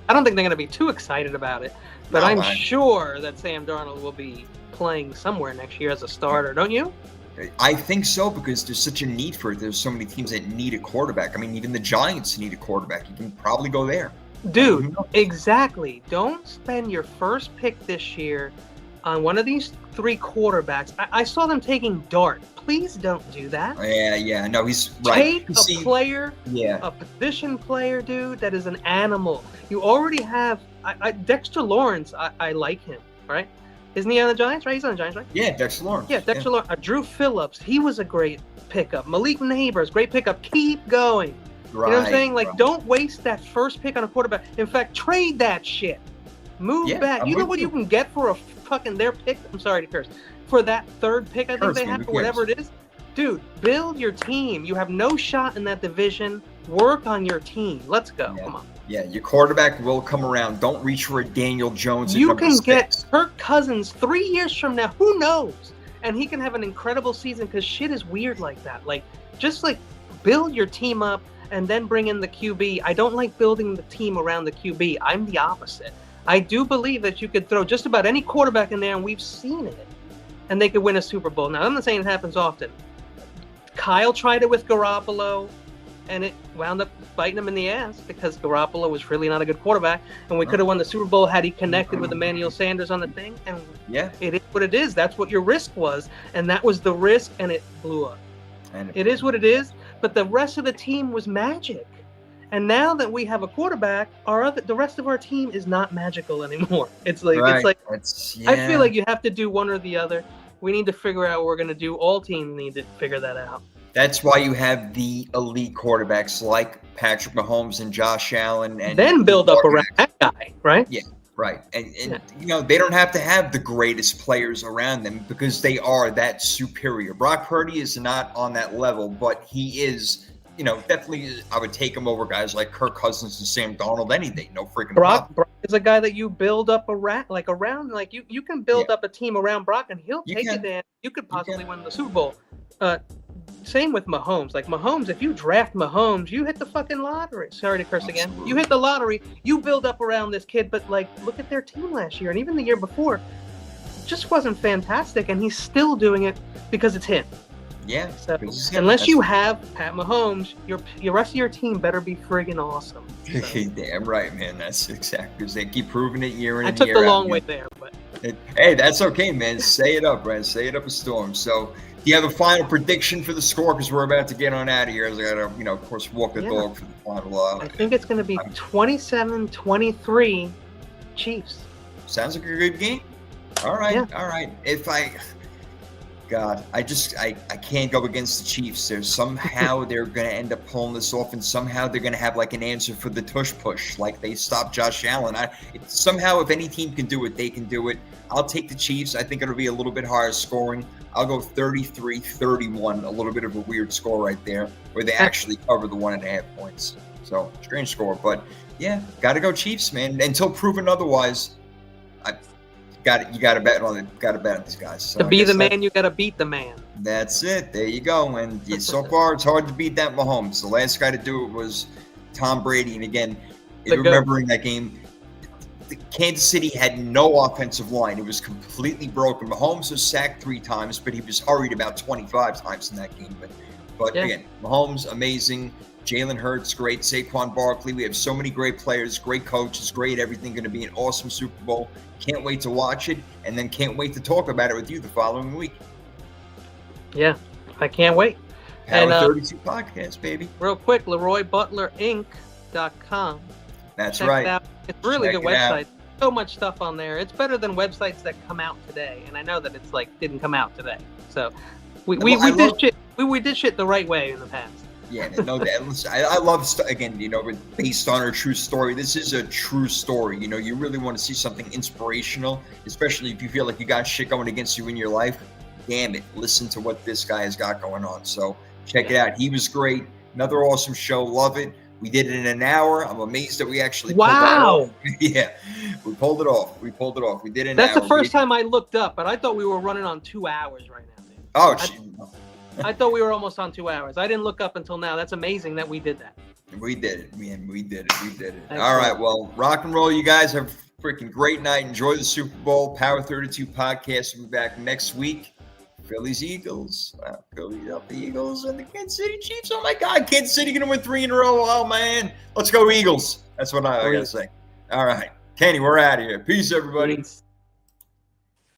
I don't think they're going to be too excited about it, but I'm sure that Sam Darnold will be playing somewhere next year as a starter, don't you? I think so, because there's such a need for it. There's so many teams that need a quarterback. I mean, even the Giants need a quarterback. You can probably go there. Dude, exactly. Don't spend your first pick this year on one of these 3 quarterbacks. I saw them taking Dart. Please don't do that. Yeah. No, he's right. Take a player, a position player, dude, that is an animal. You already have Dexter Lawrence. I like him, right? Isn't he on the Giants, right? He's on the Giants, right? Yeah, Dexter Lawrence. Yeah, Dexter Lawrence. Drew Phillips, he was a great pickup. Malik Neighbors, great pickup. Keep going. Right, you know what I'm saying? Like, don't waste that first pick on a quarterback. In fact, trade that shit. Move back. You know what you can get for a fucking their pick? I'm sorry to curse. For that 3rd pick, I think they have, or whatever it is. Dude, build your team. You have no shot in that division. Work on your team. Let's go. Come on. Yeah, your quarterback will come around. Don't reach for a Daniel Jones. You can get Kirk Cousins 3 years from now. Who knows? And he can have an incredible season because shit is weird like that. Like, just like build your team up and then bring in the QB. I don't like building the team around the QB. I'm the opposite. I do believe that you could throw just about any quarterback in there, and we've seen it, and they could win a Super Bowl. Now, I'm not saying it happens often. Kyle tried it with Garoppolo, and it wound up biting him in the ass because Garoppolo was really not a good quarterback, and we could have won the Super Bowl had he connected with Emmanuel Sanders on the thing. And it is what it is. That's what your risk was, and that was the risk, and it blew up. And it is what it is, but the rest of the team was magic. And now that we have a quarterback, the rest of our team is not magical anymore. It's like I feel like you have to do one or the other. We need to figure out what we're going to do. All teams need to figure that out. That's why you have the elite quarterbacks like Patrick Mahomes and Josh Allen, and then build up around that guy, right? Yeah, right. And you know, they don't have to have the greatest players around them because they are that superior. Brock Purdy is not on that level, but he is. You know, definitely, I would take him over guys like Kirk Cousins and Sam Darnold any day. No freaking problem. Brock is a guy that you build up around. You can build up a team around Brock, and he'll take it in. You could possibly win the Super Bowl. Same with Mahomes. Like Mahomes, if you draft Mahomes, you hit the fucking lottery. Sorry to curse again. You hit the lottery. You build up around this kid, but like, look at their team last year and even the year before. Just wasn't fantastic, and he's still doing it because it's him. Yeah. So, unless you have Pat Mahomes, your rest of your team better be friggin' awesome. So. Damn right, man. That's exactly because they keep proving it year in and year out. I took the long way there, but hey, that's okay, man. Say it up, Brad. Say it up a storm. So, do you have a final prediction for the score? Because we're about to get on out of here. As I got to, of course, walk the dog for the final. I think it's going to be 27-23 Chiefs. Sounds like a good game. All right, all right. God, I can't go against the Chiefs. There's somehow they're going to end up pulling this off, and somehow they're going to have like an answer for the tush push, like they stopped Josh Allen. Somehow, if any team can do it, they can do it. I'll take the Chiefs. I think it'll be a little bit higher scoring. I'll go 33-31, a little bit of a weird score right there, where they actually cover the 1.5 points. So strange score, but yeah, got to go Chiefs, man. Until proven otherwise. You got to bet on it. Got to bet on these guys. So to be the man, you got to beat the man. That's it. There you go. And so far, it's hard to beat that Mahomes. The last guy to do it was Tom Brady. And again, remembering that game, Kansas City had no offensive line. It was completely broken. Mahomes was sacked 3 times, but he was hurried about 25 times in that game. But again, Mahomes, amazing. Jalen Hurts, great. Saquon Barkley. We have so many great players, great coaches, great everything. Going to be an awesome Super Bowl. Can't wait to watch it, and then can't wait to talk about it with you the following week. Yeah, I can't wait. Power 32 podcast, baby. Real quick, LeroyButlerInc.com. That's Check right. It out. It's a really good website. So much stuff on there. It's better than websites that come out today, and I know that it's like didn't come out today. So we did shit the right way in the past. Yeah, no doubt. I love, again, based on a true story. This is a true story. You really want to see something inspirational, especially if you feel like you got shit going against you in your life. Damn it. Listen to what this guy has got going on. So check it out. He was great. Another awesome show. Love it. We did it in an hour. I'm amazed that we actually Wow. pulled that off. Yeah, we pulled it off. We did it in That's an hour. the first time I looked up, but I thought we were running on 2 hours right now. Dude. Oh, I thought we were almost on 2 hours. I didn't look up until now. That's amazing that we did that. we did it. We did it. Excellent. All right. Well, rock and roll. You guys have a freaking great night. Enjoy the Super Bowl. Power 32 podcast. We'll be back next week. Phillies, Eagles. Wow, Phillies up the Eagles and the Kansas City Chiefs. Oh my God, Kansas City gonna win 3 in a row. Oh man, let's go Eagles. That's what I gotta say. All right, Kenny, we're out of here. Peace, everybody. Peace.